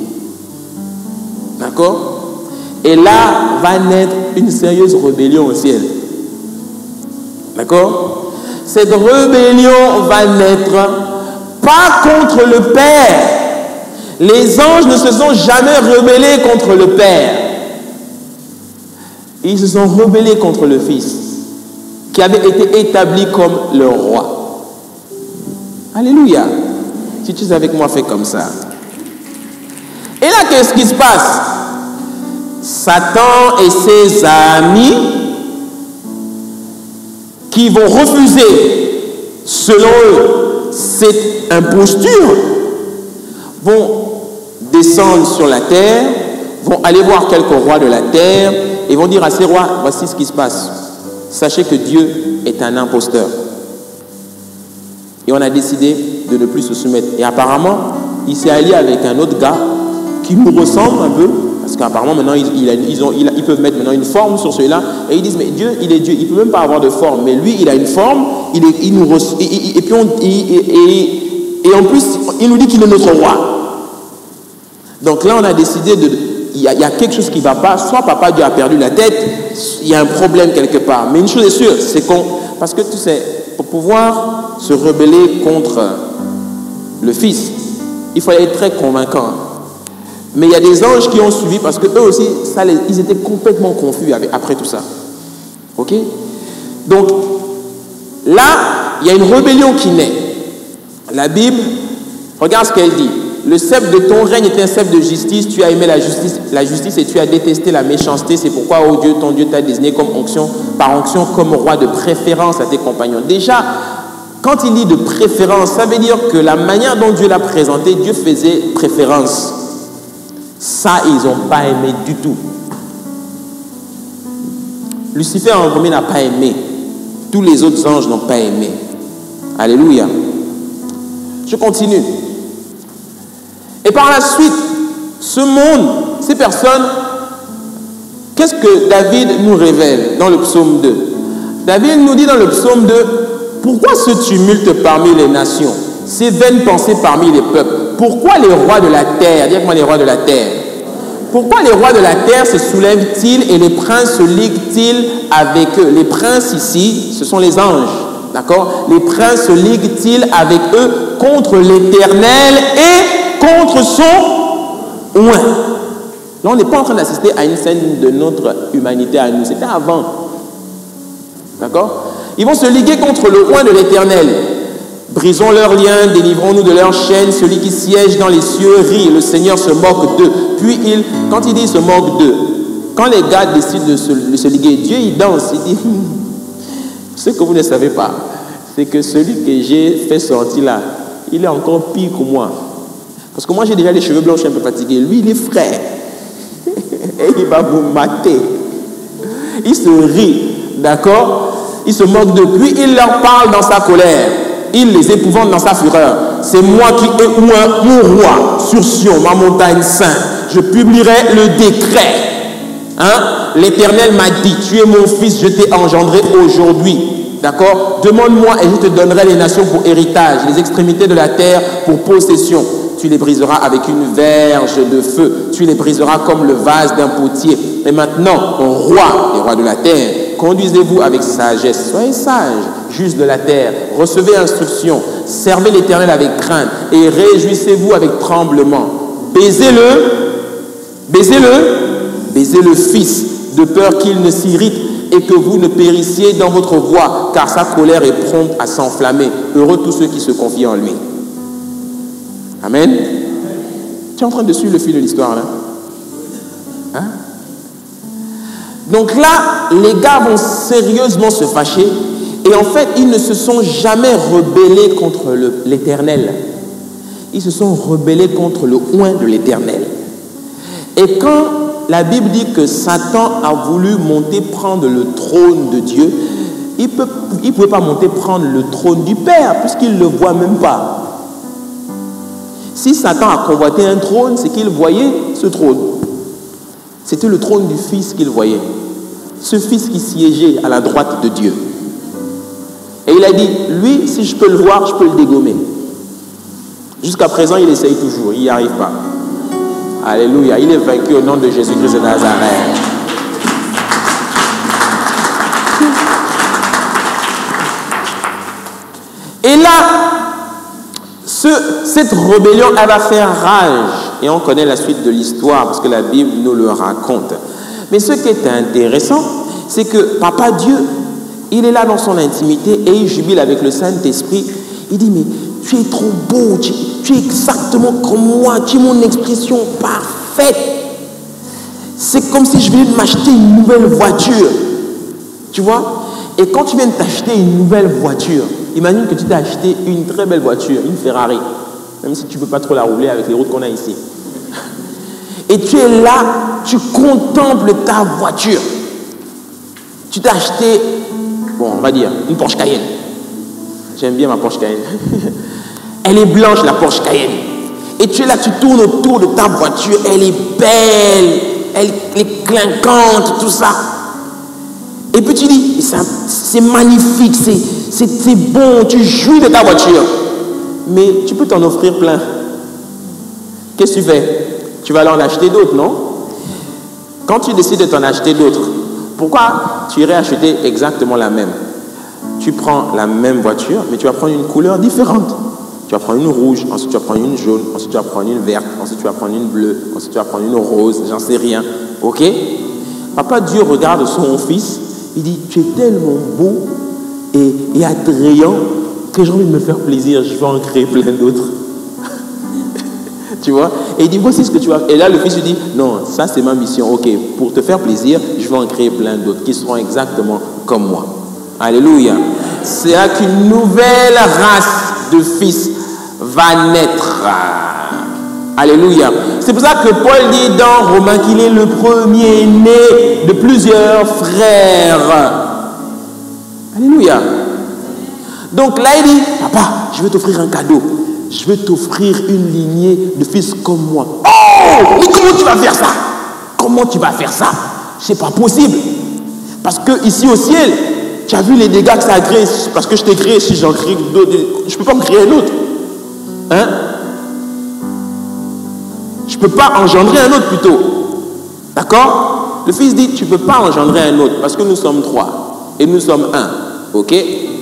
D'accord? Et là va naître une sérieuse rébellion au ciel. D'accord? Cette rébellion va naître pas contre le Père. Les anges ne se sont jamais rebellés contre le Père. Ils se sont rebellés contre le Fils, qui avait été établi comme le roi. Alléluia. Si tu es avec moi, fais comme ça. Et là, qu'est-ce qui se passe? Satan et ses amis qui vont refuser, selon eux, cette imposture, vont descendre sur la terre, vont aller voir quelques rois de la terre et vont dire à ces rois, voici ce qui se passe. Sachez que Dieu est un imposteur. Et on a décidé de ne plus se soumettre. Et apparemment, il s'est allié avec un autre gars qui nous ressemble un peu. Parce qu'apparemment, maintenant, ils peuvent mettre maintenant une forme sur celui-là. Et ils disent, mais Dieu, il est Dieu. Il ne peut même pas avoir de forme. Mais lui, il a une forme. Et en plus, il nous dit qu'il est notre roi. Donc là, on a décidé de... Il y a quelque chose qui ne va pas. Soit papa Dieu a perdu la tête, il y a un problème quelque part. Mais une chose est sûre, c'est qu'on... Parce que tu sais, pour pouvoir se rebeller contre le Fils, il fallait être très convaincant. Mais il y a des anges qui ont suivi parce qu'eux aussi, ils étaient complètement confus après tout ça. Ok? Donc, là, il y a une rébellion qui naît. La Bible, regarde ce qu'elle dit. Le sceptre de ton règne est un sceptre de justice. Tu as aimé la justice et tu as détesté la méchanceté. C'est pourquoi, oh Dieu, ton Dieu t'a désigné par onction comme roi de préférence à tes compagnons. Déjà, quand il dit de préférence, ça veut dire que la manière dont Dieu l'a présenté, Dieu faisait préférence. Ça, ils n'ont pas aimé du tout. Lucifer en premier n'a pas aimé. Tous les autres anges n'ont pas aimé. Alléluia. Je continue. Et par la suite, ce monde, ces personnes, qu'est-ce que David nous révèle dans le psaume 2? David nous dit dans le psaume 2, pourquoi ce tumulte parmi les nations, ces vaines pensées parmi les peuples? Pourquoi les rois de la terre, dis-moi les rois de la terre, pourquoi les rois de la terre se soulèvent-ils et les princes se liguent-ils avec eux? Les princes ici, ce sont les anges, d'accord? Les princes se liguent-ils avec eux contre l'Éternel et contre son oint? Là, on n'est pas en train d'assister à une scène de notre humanité à nous. C'était avant. D'accord? Ils vont se liguer contre le oint de l'Éternel. Brisons leurs liens, délivrons-nous de leurs chaînes. Celui qui siège dans les cieux rit, le Seigneur se moque d'eux. Puis quand il dit se moque d'eux, quand les gars décident de se liguer, Dieu il danse, il dit, ce que vous ne savez pas, c'est que celui que j'ai fait sortir là, il est encore pire que moi. Parce que moi j'ai déjà les cheveux blancs, je suis un peu fatigué. Lui il est frais. Et il va vous mater. Il se rit, d'accord? Il se moque d'eux. Puis il leur parle dans sa colère. Il les épouvante dans sa fureur. C'est moi qui ai mon roi sur Sion, ma montagne sainte. Je publierai le décret. Hein? L'Éternel m'a dit, tu es mon fils, je t'ai engendré aujourd'hui. D'accord? Demande-moi et je te donnerai les nations pour héritage, les extrémités de la terre pour possession. Tu les briseras avec une verge de feu. Tu les briseras comme le vase d'un potier. Et maintenant, roi, les rois de la terre, conduisez-vous avec sagesse. Soyez sages, juges de la terre. Recevez instruction. Servez l'Éternel avec crainte. Et réjouissez-vous avec tremblement. Baisez-le. Baisez-le. Baisez le Fils, de peur qu'il ne s'irrite et que vous ne périssiez dans votre voie, car sa colère est prompte à s'enflammer. Heureux tous ceux qui se confient en lui. Amen. Tu es en train de suivre le fil de l'histoire là? Hein? Donc là, les gars vont sérieusement se fâcher et en fait, ils ne se sont jamais rebellés contre l'Éternel. Ils se sont rebellés contre le oint de l'Éternel. Et quand la Bible dit que Satan a voulu monter prendre le trône de Dieu, il ne pouvait pas monter prendre le trône du Père puisqu'il ne le voit même pas. Si Satan a convoité un trône, c'est qu'il voyait ce trône. C'était le trône du Fils qu'il voyait. Ce Fils qui siégeait à la droite de Dieu. Et il a dit, lui, si je peux le voir, je peux le dégommer. Jusqu'à présent, il essaye toujours, il n'y arrive pas. Alléluia, il est vaincu au nom de Jésus-Christ de Nazareth. Et là, cette rébellion, elle va faire rage. Et on connaît la suite de l'histoire parce que la Bible nous le raconte. Mais ce qui est intéressant, c'est que Papa Dieu, il est là dans son intimité et il jubile avec le Saint-Esprit. Il dit, mais tu es trop beau, tu es exactement comme moi, tu es mon expression parfaite. C'est comme si je venais de m'acheter une nouvelle voiture. Tu vois? Et quand tu viens de t'acheter une nouvelle voiture, imagine que tu t'as acheté une très belle voiture, une Ferrari, même si tu ne peux pas trop la rouler avec les routes qu'on a ici. Et tu es là, tu contemples ta voiture. Tu t'as acheté, bon, on va dire, une Porsche Cayenne. J'aime bien ma Porsche Cayenne. Elle est blanche, la Porsche Cayenne. Et tu es là, tu tournes autour de ta voiture, elle est belle, elle est clinquante, tout ça. Et puis tu dis, c'est magnifique, c'est bon, tu jouis de ta voiture. Mais tu peux t'en offrir plein. Qu'est-ce que tu fais? Tu vas aller en acheter d'autres, non? Quand tu décides de t'en acheter d'autres, pourquoi tu irais acheter exactement la même? Tu prends la même voiture, mais tu vas prendre une couleur différente. Tu vas prendre une rouge, ensuite tu vas prendre une jaune, ensuite tu vas prendre une verte, ensuite tu vas prendre une bleue, ensuite tu vas prendre une rose, j'en sais rien. Ok? Papa Dieu regarde son fils, il dit, tu es tellement beau et attrayant que j'ai envie de me faire plaisir, je vais en créer plein d'autres. Tu vois? Et il dit, voici ce que tu vas. Et là, le fils lui dit, non, ça c'est ma mission. Ok, pour te faire plaisir, je vais en créer plein d'autres qui seront exactement comme moi. Alléluia. C'est là qu'une nouvelle race de fils va naître. Alléluia. C'est pour ça que Paul dit dans Romains qu'il est le premier-né de plusieurs frères. Alléluia. Donc là, il dit, papa, je vais t'offrir un cadeau. Je vais t'offrir une lignée de fils comme moi. Oh, mais comment tu vas faire ça? Comment tu vas faire ça? C'est pas possible. Parce que ici au ciel, tu as vu les dégâts que ça a créé. Parce que je t'ai créé, si j'en crée d'autres, je ne peux pas me créer un autre. Hein? Je ne peux pas engendrer un autre plutôt. D'accord? Le fils dit, tu ne peux pas engendrer un autre parce que nous sommes trois et nous sommes un. Ok?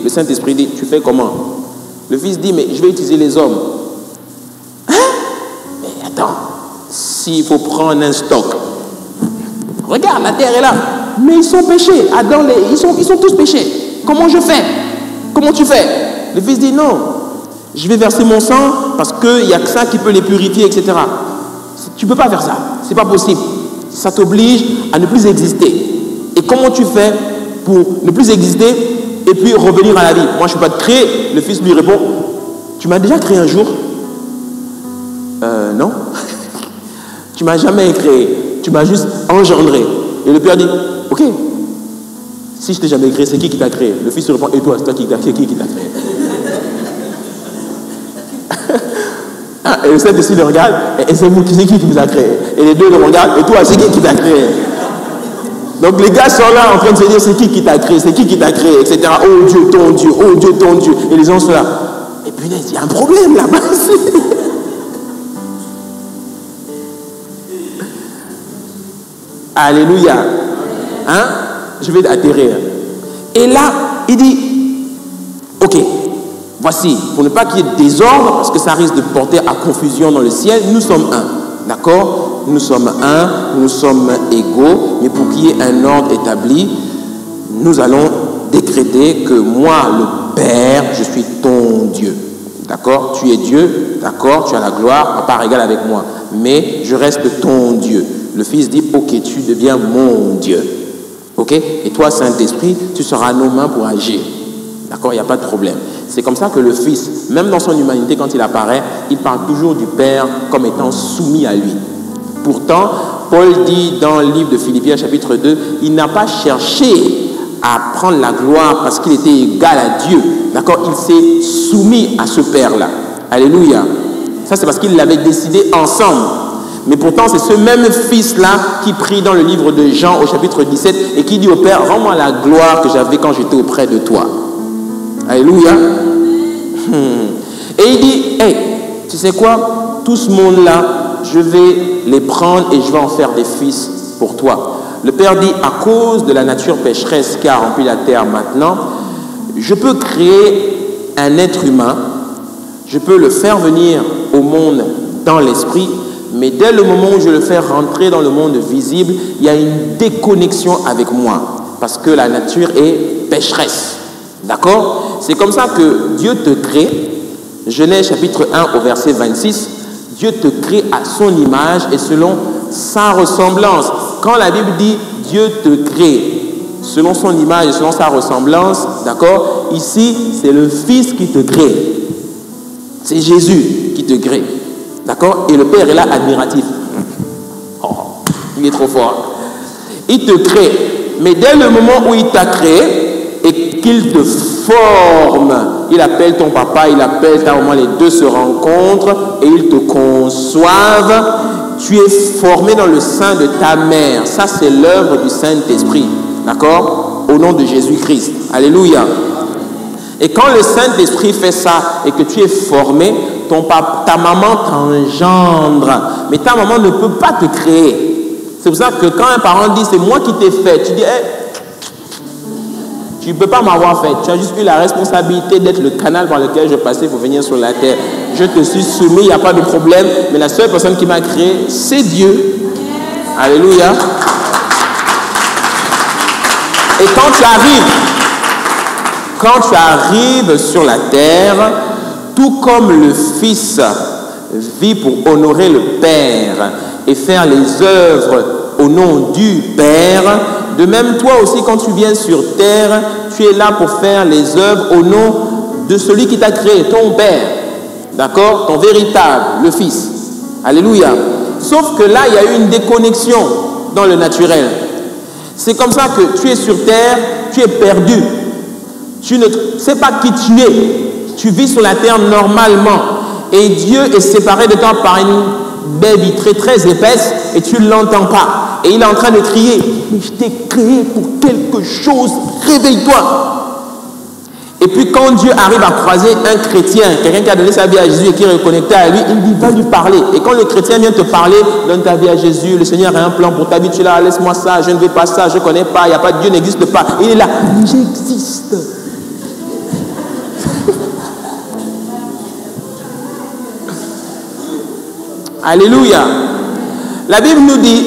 Le Saint-Esprit dit, tu fais comment? Le fils dit, mais je vais utiliser les hommes. Hein? Mais attends, s'il faut prendre un stock, regarde, la terre est là. Mais ils sont péchés. Adam, ils sont tous péchés. Comment je fais? Comment tu fais? Le fils dit, non, je vais verser mon sang parce qu'il n'y a que ça qui peut les purifier, etc. Tu ne peux pas faire ça. Ce n'est pas possible. Ça t'oblige à ne plus exister. Et comment tu fais pour ne plus exister et puis revenir à la vie? Moi, je ne peux pas te créer. Le fils lui répond, tu m'as déjà créé un jour? Non. Tu m'as jamais créé. Tu m'as juste engendré. Et le père dit, ok, si je t'ai jamais créé, c'est qui t'a créé? Le fils lui répond, et toi, c'est toi qui t'a créé? Et le Saint-Esprit le regarde, et c'est vous, c'est qui vous a créé? Et les deux le regardent, et toi, c'est qui t'a créé? Donc les gars sont là en train de se dire c'est qui t'a créé, c'est qui t'a créé, etc. Oh Dieu, ton Dieu, oh Dieu, ton Dieu. Et les gens sont là. Et puis il y a un problème là-bas. Alléluia. Hein? Je vais atterrir. Et là, il dit, ok, voici, pour ne pas qu'il y ait désordre, parce que ça risque de porter à confusion dans le ciel, nous sommes un. D'accord? Nous sommes un, nous sommes égaux, mais pour qu'il y ait un ordre établi, nous allons décréter que moi, le Père, je suis ton Dieu. D'accord? Tu es Dieu, d'accord? Tu as la gloire, à part égale avec moi. Mais je reste ton Dieu. Le Fils dit, ok, tu deviens mon Dieu. Ok? Et toi, Saint-Esprit, tu seras nos mains pour agir. D'accord? Il n'y a pas de problème. C'est comme ça que le Fils, même dans son humanité, quand il apparaît, il parle toujours du Père comme étant soumis à lui. Pourtant, Paul dit dans le livre de Philippiens, chapitre 2, il n'a pas cherché à prendre la gloire parce qu'il était égal à Dieu. D'accord? Il s'est soumis à ce Père-là. Alléluia. Ça, c'est parce qu'il l'avait décidé ensemble. Mais pourtant, c'est ce même Fils-là qui prie dans le livre de Jean au chapitre 17 et qui dit au Père, rends-moi la gloire que j'avais quand j'étais auprès de toi. Alléluia. Et il dit, hey, tu sais quoi? Tout ce monde-là, je vais les prendre et je vais en faire des fils pour toi. Le Père dit, à cause de la nature pécheresse qui a rempli la terre maintenant, je peux créer un être humain, je peux le faire venir au monde dans l'esprit, mais dès le moment où je le fais rentrer dans le monde visible, il y a une déconnexion avec moi, parce que la nature est pécheresse. D'accord? C'est comme ça que Dieu te crée. Genèse chapitre 1 au verset 26, Dieu te crée à son image et selon sa ressemblance. Quand la Bible dit Dieu te crée selon son image et selon sa ressemblance, d'accord? Ici, c'est le Fils qui te crée. C'est Jésus qui te crée. D'accord? Et le Père est là admiratif. Oh, il est trop fort. Il te crée. Mais dès le moment où il t'a créé et qu'il te forme, il appelle ton papa, il appelle ta maman, les deux se rencontrent et ils te conçoivent. Tu es formé dans le sein de ta mère. Ça, c'est l'œuvre du Saint-Esprit. D'accord? Au nom de Jésus-Christ. Alléluia. Et quand le Saint-Esprit fait ça et que tu es formé, ta maman t'engendre. Mais ta maman ne peut pas te créer. C'est pour ça que quand un parent dit, c'est moi qui t'ai fait, tu dis, hey, tu ne peux pas m'avoir fait. Tu as juste eu la responsabilité d'être le canal par lequel je passais pour venir sur la terre. Je te suis soumis, il n'y a pas de problème. Mais la seule personne qui m'a créé, c'est Dieu. Alléluia. Et quand tu arrives sur la terre, tout comme le Fils vit pour honorer le Père et faire les œuvres au nom du Père, de même toi aussi quand tu viens sur terre, tu es là pour faire les œuvres au nom de celui qui t'a créé, ton Père. D'accord? Ton véritable, le Fils. Alléluia. Sauf que là, il y a eu une déconnexion dans le naturel. C'est comme ça que tu es sur terre, tu es perdu. Tu ne sais pas qui tu es. Tu vis sur la terre normalement. Et Dieu est séparé de toi par une baie vitrée très épaisse et tu ne l'entends pas. Et il est en train de crier, mais je t'ai créé pour quelque chose, réveille-toi. Et puis quand Dieu arrive à croiser un chrétien, quelqu'un qui a donné sa vie à Jésus et qui est reconnecté à lui, il dit, va lui parler. Et quand le chrétien vient te parler, donne ta vie à Jésus, le Seigneur a un plan pour ta vie, tu es là, laisse-moi ça, je ne veux pas ça, je ne connais pas, il n'y a pas de Dieu, n'existe pas. Et il est là, mais j'existe. Alléluia. La Bible nous dit,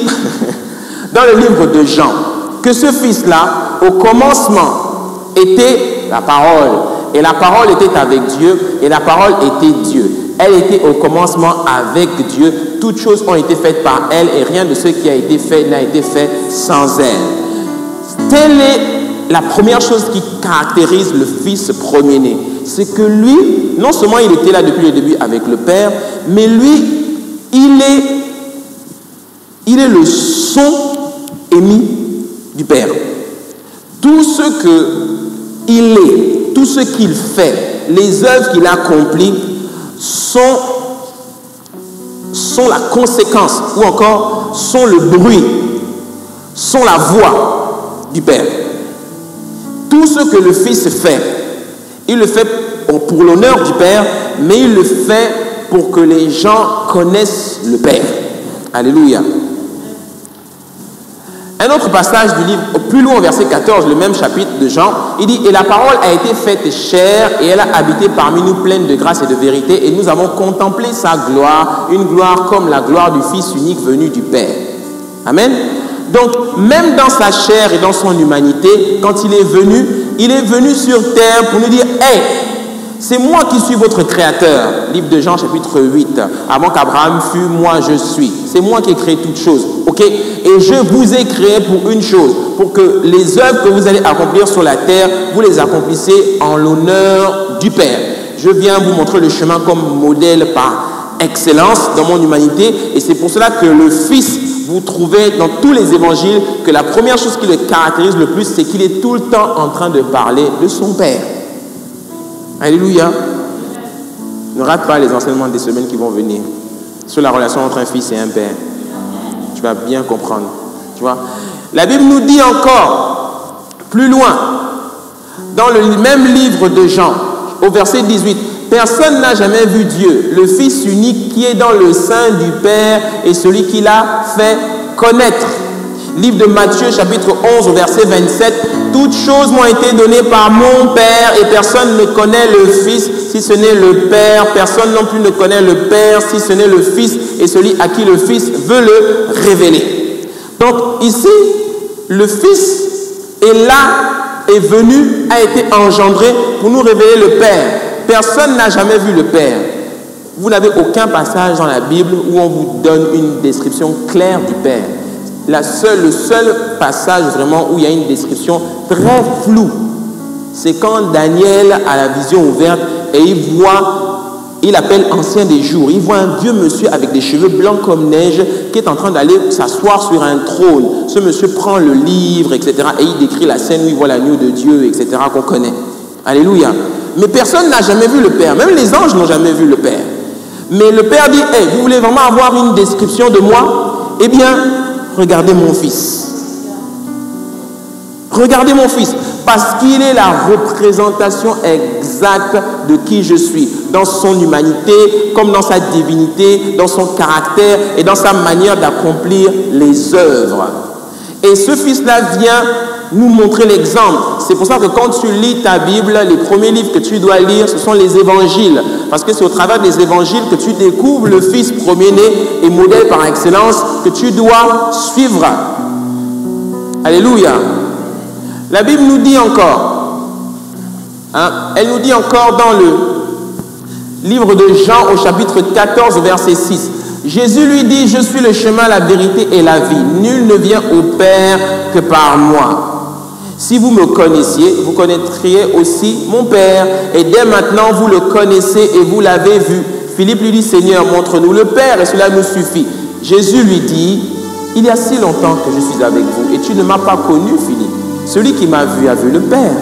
dans le livre de Jean, que ce Fils-là, au commencement, était la parole. Et la parole était avec Dieu, et la parole était Dieu. Elle était au commencement avec Dieu. Toutes choses ont été faites par elle, et rien de ce qui a été fait n'a été fait sans elle. Telle est la première chose qui caractérise le Fils premier-né. C'est que lui, non seulement il était là depuis le début avec le Père, mais lui, il est le son émis du Père. Tout ce qu'il est, tout ce qu'il fait, les œuvres qu'il accomplit sont la conséquence, ou encore sont le bruit, sont la voix du Père. Tout ce que le Fils fait, il le fait pour l'honneur du Père, mais il le fait pour que les gens connaissent le Père. Alléluia. Un autre passage du livre, plus loin au verset 14, le même chapitre de Jean, il dit « Et la parole a été faite chair, et elle a habité parmi nous pleine de grâce et de vérité, et nous avons contemplé sa gloire, une gloire comme la gloire du Fils unique venu du Père. » Amen. Donc, même dans sa chair et dans son humanité, quand il est venu sur terre pour nous dire « Hey, c'est moi qui suis votre créateur. » Livre de Jean, chapitre 8. « Avant qu'Abraham fût, moi je suis. » C'est moi qui ai créé toutes choses. Ok? Et je vous ai créé pour une chose, pour que les œuvres que vous allez accomplir sur la terre, vous les accomplissez en l'honneur du Père. Je viens vous montrer le chemin comme modèle par excellence dans mon humanité. Et c'est pour cela que le Fils, vous trouvez dans tous les évangiles que la première chose qui le caractérise le plus, c'est qu'il est tout le temps en train de parler de son Père. Alléluia. Ne rate pas les enseignements des semaines qui vont venir sur la relation entre un fils et un père. Tu vas bien comprendre. Tu vois? La Bible nous dit encore, plus loin, dans le même livre de Jean, au verset 18, « Personne n'a jamais vu Dieu, le Fils unique qui est dans le sein du Père et celui qui l'a fait connaître. » Livre de Matthieu, chapitre 11, au verset 27, « Toutes choses m'ont été données par mon Père et personne ne connaît le Fils si ce n'est le Père. Personne non plus ne connaît le Père si ce n'est le Fils et celui à qui le Fils veut le révéler. » Donc ici, le Fils est là, est venu, a été engendré pour nous révéler le Père. Personne n'a jamais vu le Père. Vous n'avez aucun passage dans la Bible où on vous donne une description claire du Père. Le seul passage vraiment où il y a une description très floue, c'est quand Daniel a la vision ouverte et il appelle ancien des jours. Il voit un vieux monsieur avec des cheveux blancs comme neige qui est en train d'aller s'asseoir sur un trône. Ce monsieur prend le livre, etc. et il décrit la scène où il voit l'agneau de Dieu, etc. qu'on connaît. Alléluia. Mais personne n'a jamais vu le Père. Même les anges n'ont jamais vu le Père. Mais le Père dit, hey, vous voulez vraiment avoir une description de moi? Eh bien, regardez mon Fils. Regardez mon Fils. Parce qu'il est la représentation exacte de qui je suis. Dans son humanité, comme dans sa divinité, dans son caractère et dans sa manière d'accomplir les œuvres. Et ce Fils-là vient nous montrer l'exemple. C'est pour ça que quand tu lis ta Bible, les premiers livres que tu dois lire, ce sont les évangiles. Parce que c'est au travers des évangiles que tu découvres le Fils premier-né et modèle par excellence que tu dois suivre. Alléluia. La Bible nous dit encore, elle nous dit encore dans le livre de Jean au chapitre 14, verset 6. Jésus lui dit, « Je suis le chemin, la vérité et la vie. Nul ne vient au Père que par moi. Si vous me connaissiez, vous connaîtriez aussi mon Père. Et dès maintenant, vous le connaissez et vous l'avez vu. » Philippe lui dit, « Seigneur, montre-nous le Père et cela nous suffit. » Jésus lui dit, « Il y a si longtemps que je suis avec vous et tu ne m'as pas connu, Philippe. Celui qui m'a vu a vu le Père.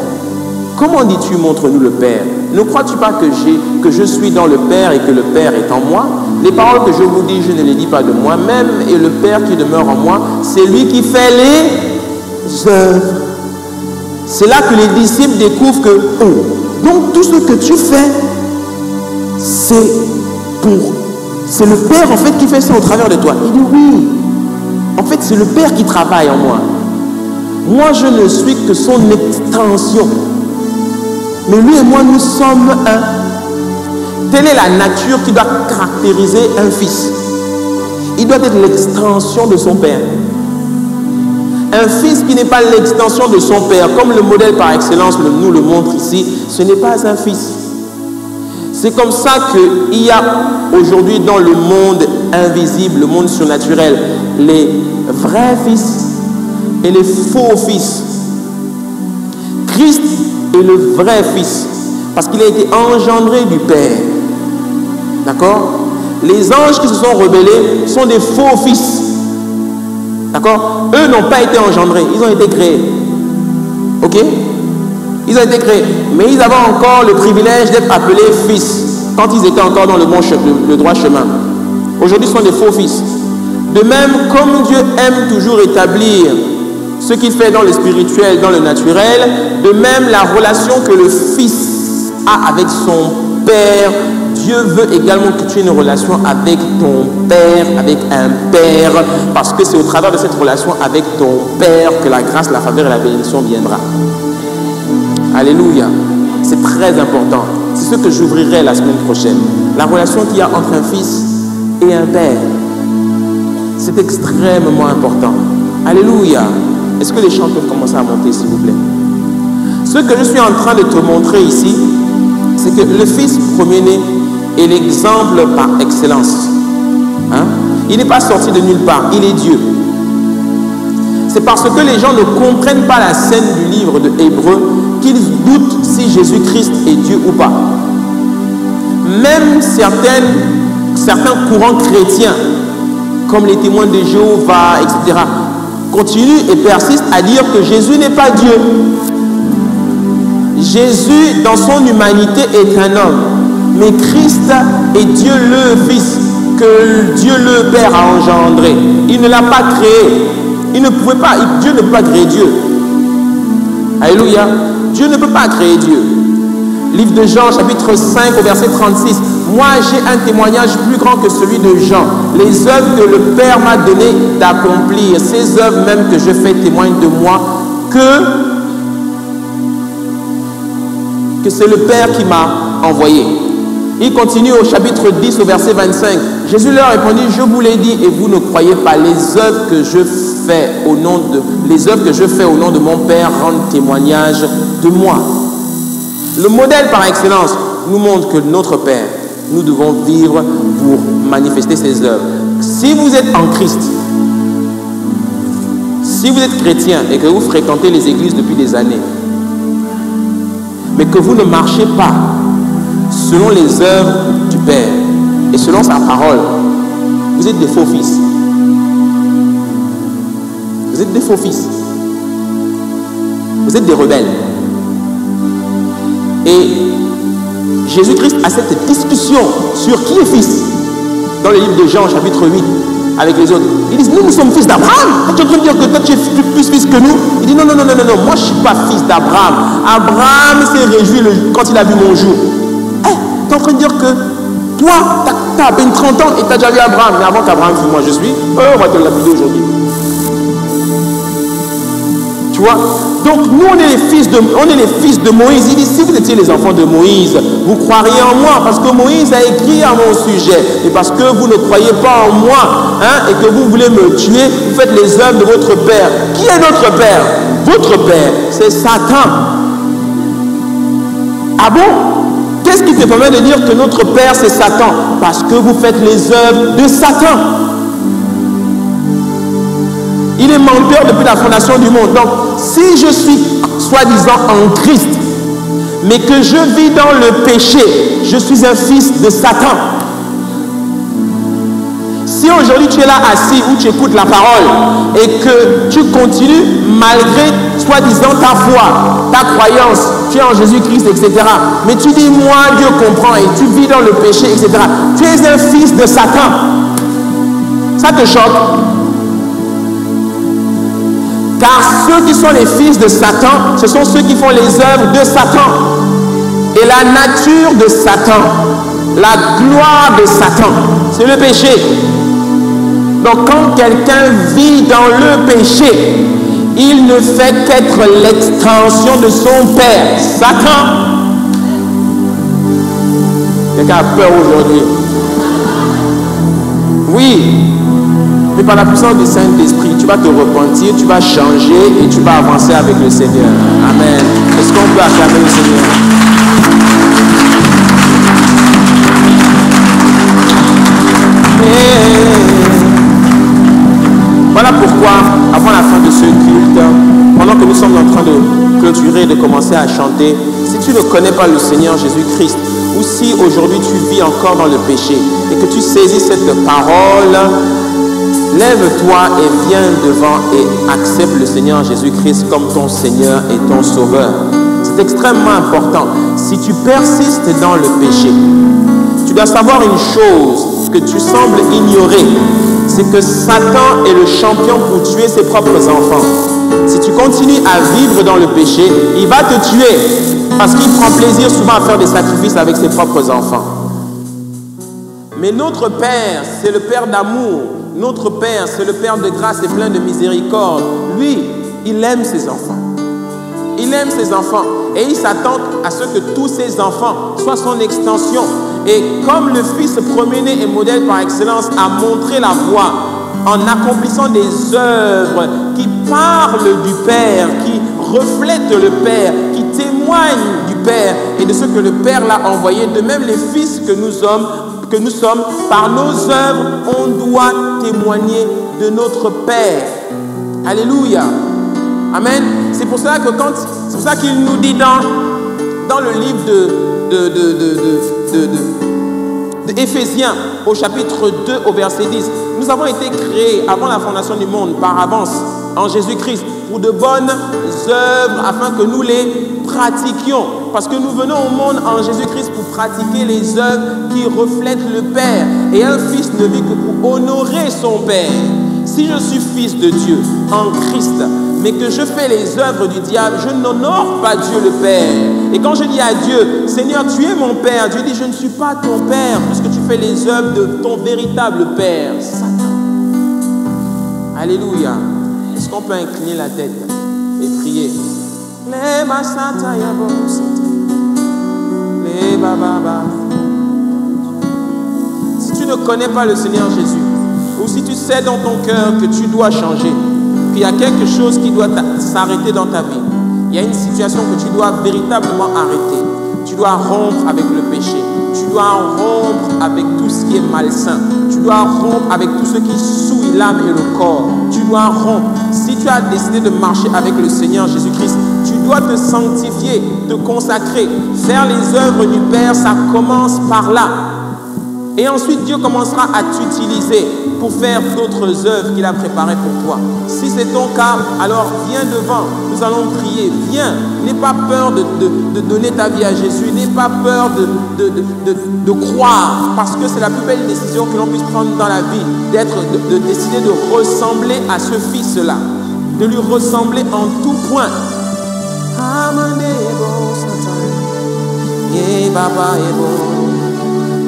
Comment dis-tu, montre-nous le Père? Ne crois-tu pas que je suis dans le Père et que le Père est en moi? Les paroles que je vous dis, je ne les dis pas de moi-même, et le Père qui demeure en moi, c'est lui qui fait les œuvres. » C'est là que les disciples découvrent que, oh, donc tout ce que tu fais, c'est le Père en fait qui fait ça au travers de toi. Il dit oui, en fait c'est le Père qui travaille en moi. Moi je ne suis que son extension. Mais lui et moi, nous sommes un. Telle est la nature qui doit caractériser un fils. Il doit être l'extension de son père. Un fils qui n'est pas l'extension de son père, comme le modèle par excellence nous le montre ici, ce n'est pas un fils. C'est comme ça qu'il y a aujourd'hui dans le monde invisible, le monde surnaturel, les vrais fils et les faux fils. Christ est le vrai Fils, parce qu'il a été engendré du Père. D'accord? Les anges qui se sont rebellés sont des faux fils. D'accord? Eux n'ont pas été engendrés, ils ont été créés. Ok? Ils ont été créés, mais ils avaient encore le privilège d'être appelés fils, quand ils étaient encore dans le droit chemin. Aujourd'hui, ce sont des faux fils. De même, comme Dieu aime toujours établir ce qu'il fait dans le spirituel, dans le naturel, de même la relation que le Fils a avec son Père. Dieu veut également que tu aies une relation avec ton Père, avec un Père, parce que c'est au travers de cette relation avec ton Père que la grâce, la faveur et la bénédiction viendra. Alléluia. C'est très important. C'est ce que j'ouvrirai la semaine prochaine. La relation qu'il y a entre un fils et un père. C'est extrêmement important. Alléluia. Est-ce que les chants peuvent commencer à monter, s'il vous plaît? Ce que je suis en train de te montrer ici, c'est que le fils premier-né est l'exemple par excellence. Hein? Il n'est pas sorti de nulle part. Il est Dieu. C'est parce que les gens ne comprennent pas la scène du livre de Hébreux qu'ils doutent si Jésus-Christ est Dieu ou pas. Même certains courants chrétiens, comme les témoins de Jéhovah, etc., continuent et persistent à dire que Jésus n'est pas Dieu. Jésus, dans son humanité, est un homme. Mais Christ est Dieu le Fils, que Dieu le Père a engendré. Il ne l'a pas créé. Il ne pouvait pas, Dieu ne peut pas créer Dieu. Alléluia. Dieu ne peut pas créer Dieu. Livre de Jean, chapitre 5, au verset 36. Moi, j'ai un témoignage plus grand que celui de Jean. Les œuvres que le Père m'a donné d'accomplir, ces œuvres même que je fais témoignent de moi, que c'est le Père qui m'a envoyé. Il continue au chapitre 10, au verset 25. Jésus leur répondit, je vous l'ai dit et vous ne croyez pas. Les œuvres que je fais au nom de mon Père rendent témoignage de moi. Le modèle par excellence nous montre que notre Père, nous devons vivre pour manifester ses œuvres. Si vous êtes en Christ, si vous êtes chrétien et que vous fréquentez les églises depuis des années, mais que vous ne marchez pas selon les œuvres du Père et selon sa parole, vous êtes des faux fils. Vous êtes des faux fils. Vous êtes des rebelles. Et Jésus-Christ a cette discussion sur qui est fils dans le livre de Jean, chapitre 8, avec les autres. Ils disent, nous sommes fils d'Abraham. Tu es en train de dire que toi, tu es plus fils que nous? Il dit, non, moi, je ne suis pas fils d'Abraham. Abraham s'est réjoui quand il a vu mon jour. Tu es en train de dire que toi, tu as à peine 30 ans et tu as déjà vu Abraham. Mais avant qu'Abraham fût moi, je suis. On va te l'appeler aujourd'hui. Tu vois? Donc, nous, on est les fils de Moïse. Il dit, si vous étiez les enfants de Moïse, vous croiriez en moi, parce que Moïse a écrit à mon sujet. Et parce que vous ne croyez pas en moi, et que vous voulez me tuer, vous faites les œuvres de votre père. Qui est notre père? Votre père, c'est Satan. Ah bon? Qu'est-ce qui te permet de dire que notre père, c'est Satan? Parce que vous faites les œuvres de Satan. Il est menteur depuis la fondation du monde. Donc, si je suis soi-disant en Christ, mais que je vis dans le péché, je suis un fils de Satan. Si aujourd'hui tu es là assis où tu écoutes la parole et que tu continues malgré soi-disant ta foi, ta croyance, tu es en Jésus-Christ, etc. Mais tu dis, moi, Dieu comprend, et tu vis dans le péché, etc. Tu es un fils de Satan. Ça te choque? Car ceux qui sont les fils de Satan, ce sont ceux qui font les œuvres de Satan. Et la nature de Satan, la gloire de Satan, c'est le péché. Donc quand quelqu'un vit dans le péché, il ne fait qu'être l'extension de son père, Satan. Quelqu'un a peur aujourd'hui? Oui. Mais par la puissance du Saint-Esprit, tu vas te repentir, tu vas changer et tu vas avancer avec le Seigneur. Amen. Est-ce qu'on peut acclamer le Seigneur? Voilà pourquoi, avant la fin de ce culte, pendant que nous sommes en train de clôturer, de commencer à chanter, si tu ne connais pas le Seigneur Jésus-Christ, ou si aujourd'hui tu vis encore dans le péché et que tu saisis cette parole, lève-toi et viens devant et accepte le Seigneur Jésus-Christ comme ton Seigneur et ton Sauveur. C'est extrêmement important. Si tu persistes dans le péché, tu dois savoir une chose que tu sembles ignorer, c'est que Satan est le champion pour tuer ses propres enfants. Si tu continues à vivre dans le péché, il va te tuer. Parce qu'il prend plaisir souvent à faire des sacrifices avec ses propres enfants. Mais notre Père, c'est le Père d'amour. Notre Père, c'est le Père de grâce et plein de miséricorde. Lui, il aime ses enfants. Il aime ses enfants. Et il s'attend à ce que tous ses enfants soient son extension. Et comme le Fils premier-né et modèle par excellence a montré la voie en accomplissant des œuvres qui parlent du Père, qui reflètent le Père, qui témoignent du Père et de ce que le Père l'a envoyé, de même les fils que nous sommes, par nos œuvres, on doit témoigner de notre Père. Alléluia. Amen. C'est pour ça qu'il nous dit dans le livre de Éphésiens, au chapitre 2, au verset 10, nous avons été créés avant la fondation du monde, par avance, en Jésus-Christ, pour de bonnes œuvres, afin que nous les pratiquions. Parce que nous venons au monde en Jésus-Christ pour pratiquer les œuvres qui reflètent le Père. Et un fils ne vit que pour honorer son Père. Si je suis fils de Dieu en Christ, mais que je fais les œuvres du diable, je n'honore pas Dieu le Père. Et quand je dis à Dieu, Seigneur, tu es mon Père, Dieu dit, je ne suis pas ton Père, puisque tu fais les œuvres de ton véritable Père, Satan. Alléluia. Est-ce qu'on peut incliner la tête et prier? Si tu ne connais pas le Seigneur Jésus, ou si tu sais dans ton cœur que tu dois changer, qu'il y a quelque chose qui doit s'arrêter dans ta vie, il y a une situation que tu dois véritablement arrêter, tu dois rompre avec le péché, tu dois rompre avec tout ce qui est malsain, tu dois rompre avec tout ce qui souille l'âme et le corps, tu dois rompre. Si tu as décidé de marcher avec le Seigneur Jésus-Christ, tu dois te sanctifier, te consacrer, faire les œuvres du Père, ça commence par là. Et ensuite, Dieu commencera à t'utiliser pour faire d'autres œuvres qu'il a préparées pour toi. Si c'est ton cas, alors viens devant. Nous allons prier. Viens. N'aie pas peur de donner ta vie à Jésus. N'aie pas peur de croire. Parce que c'est la plus belle décision que l'on puisse prendre dans la vie. De décider de ressembler à ce fils-là. De lui ressembler en tout point.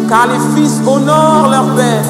Car les fils honorent leur père.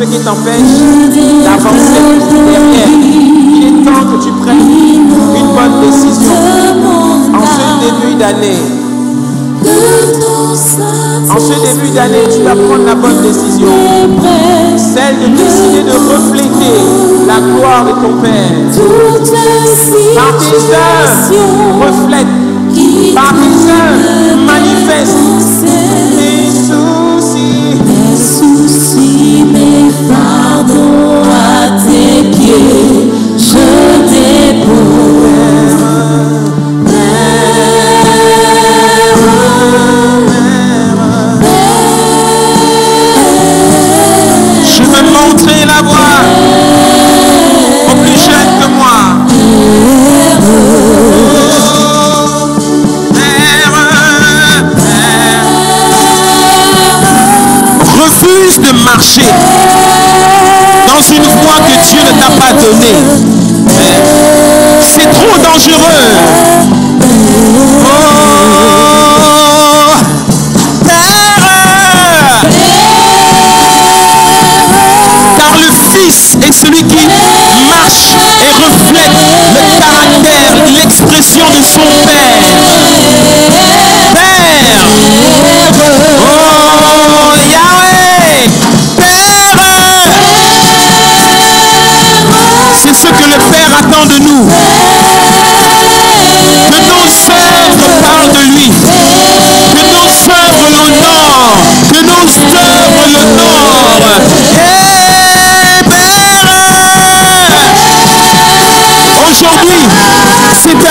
Qui t'empêche d'avancer derrière. Il est temps que tu prennes une bonne décision en ce début d'année. En ce début d'année, tu vas prendre la bonne décision, celle de décider de refléter la gloire de ton Père. Par tes œuvres, reflète. Par tes œuvres, manifeste. Mes soucis, mes fardeaux à tes pieds, je dépose. Je veux montrer la voie aux plus jeunes que moi. Refuse de marcher dans une voie que Dieu ne t'a pas donnée. C'est trop dangereux. Car le Fils est celui qui marche et reflète le caractère, l'expression de son Père. Yahweh, Père, c'est ce que le Père attend de nous.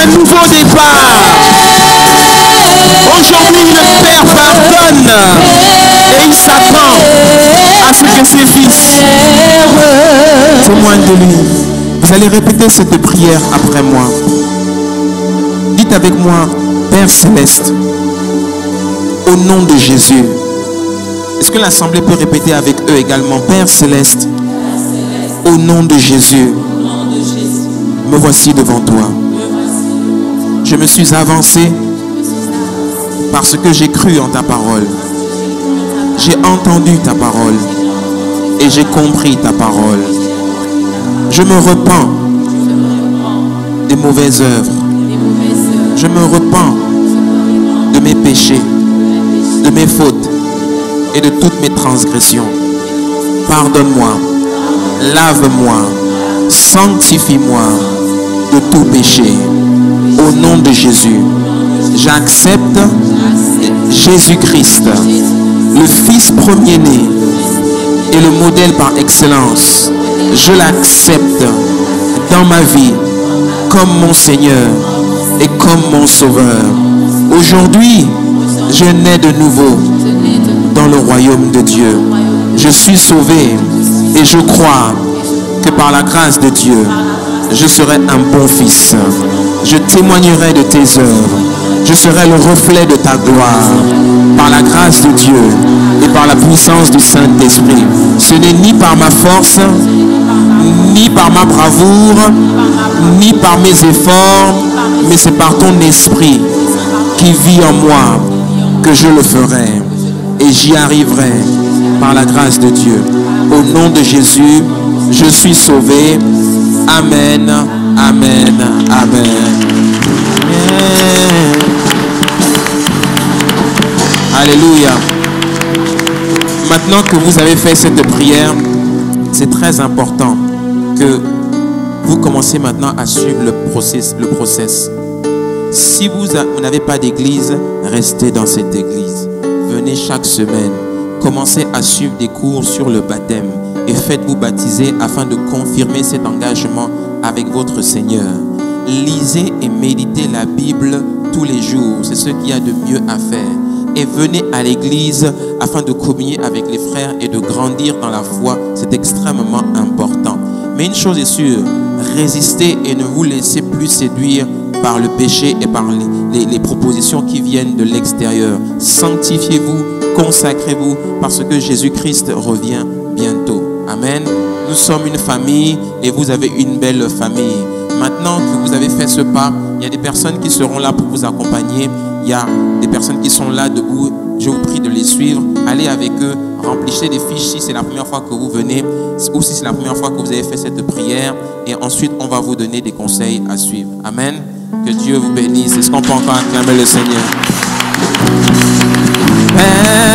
un nouveau départ. Aujourd'hui, le Père pardonne et il s'attend à ce que ses fils témoignent de lui. Vous allez répéter cette prière après moi. Dites avec moi, Père Céleste, au nom de Jésus. Est-ce que l'Assemblée peut répéter avec eux également? Père Céleste, au nom de Jésus, me voici devant toi. Je me suis avancé parce que j'ai cru en ta parole. J'ai entendu ta parole et j'ai compris ta parole. Je me repens des mauvaises œuvres. Je me repens de mes péchés, de mes fautes et de toutes mes transgressions. Pardonne-moi, lave-moi, sanctifie-moi de tout péché. Au nom de Jésus, j'accepte Jésus-Christ, le Fils premier-né et le modèle par excellence. Je l'accepte dans ma vie comme mon Seigneur et comme mon Sauveur. Aujourd'hui, je nais de nouveau dans le royaume de Dieu. Je suis sauvé et je crois que par la grâce de Dieu, je serai un bon fils. Je témoignerai de tes œuvres. Je serai le reflet de ta gloire. Par la grâce de Dieu et par la puissance du Saint-Esprit. Ce n'est ni par ma force, ni par ma bravoure, ni par mes efforts, mais c'est par ton esprit qui vit en moi que je le ferai. Et j'y arriverai par la grâce de Dieu. Au nom de Jésus, je suis sauvé. Amen, amen, amen. Alléluia. Maintenant que vous avez fait cette prière, c'est très important que vous commencez maintenant à suivre le process. Si vous n'avez pas d'église, restez dans cette église. Venez chaque semaine. Commencez à suivre des cours sur le baptême et faites-vous baptiser afin de confirmer cet engagement avec votre Seigneur. Lisez et méditez la Bible tous les jours. C'est ce qu'il y a de mieux à faire. Et venez à l'église afin de communier avec les frères et de grandir dans la foi. C'est extrêmement important. Mais une chose est sûre, résistez et ne vous laissez plus séduire par le péché et par les propositions qui viennent de l'extérieur. Sanctifiez-vous, consacrez-vous parce que Jésus-Christ revient bientôt. Amen. Nous sommes une famille et vous avez une belle famille. Maintenant que vous avez fait ce pas, il y a des personnes qui seront là pour vous accompagner. Il y a des personnes qui sont là debout. Je vous prie de les suivre. Allez avec eux. Remplissez des fiches si c'est la première fois que vous venez ou si c'est la première fois que vous avez fait cette prière. Et ensuite, on va vous donner des conseils à suivre. Amen. Que Dieu vous bénisse. Est-ce qu'on peut encore acclamer le Seigneur? Amen.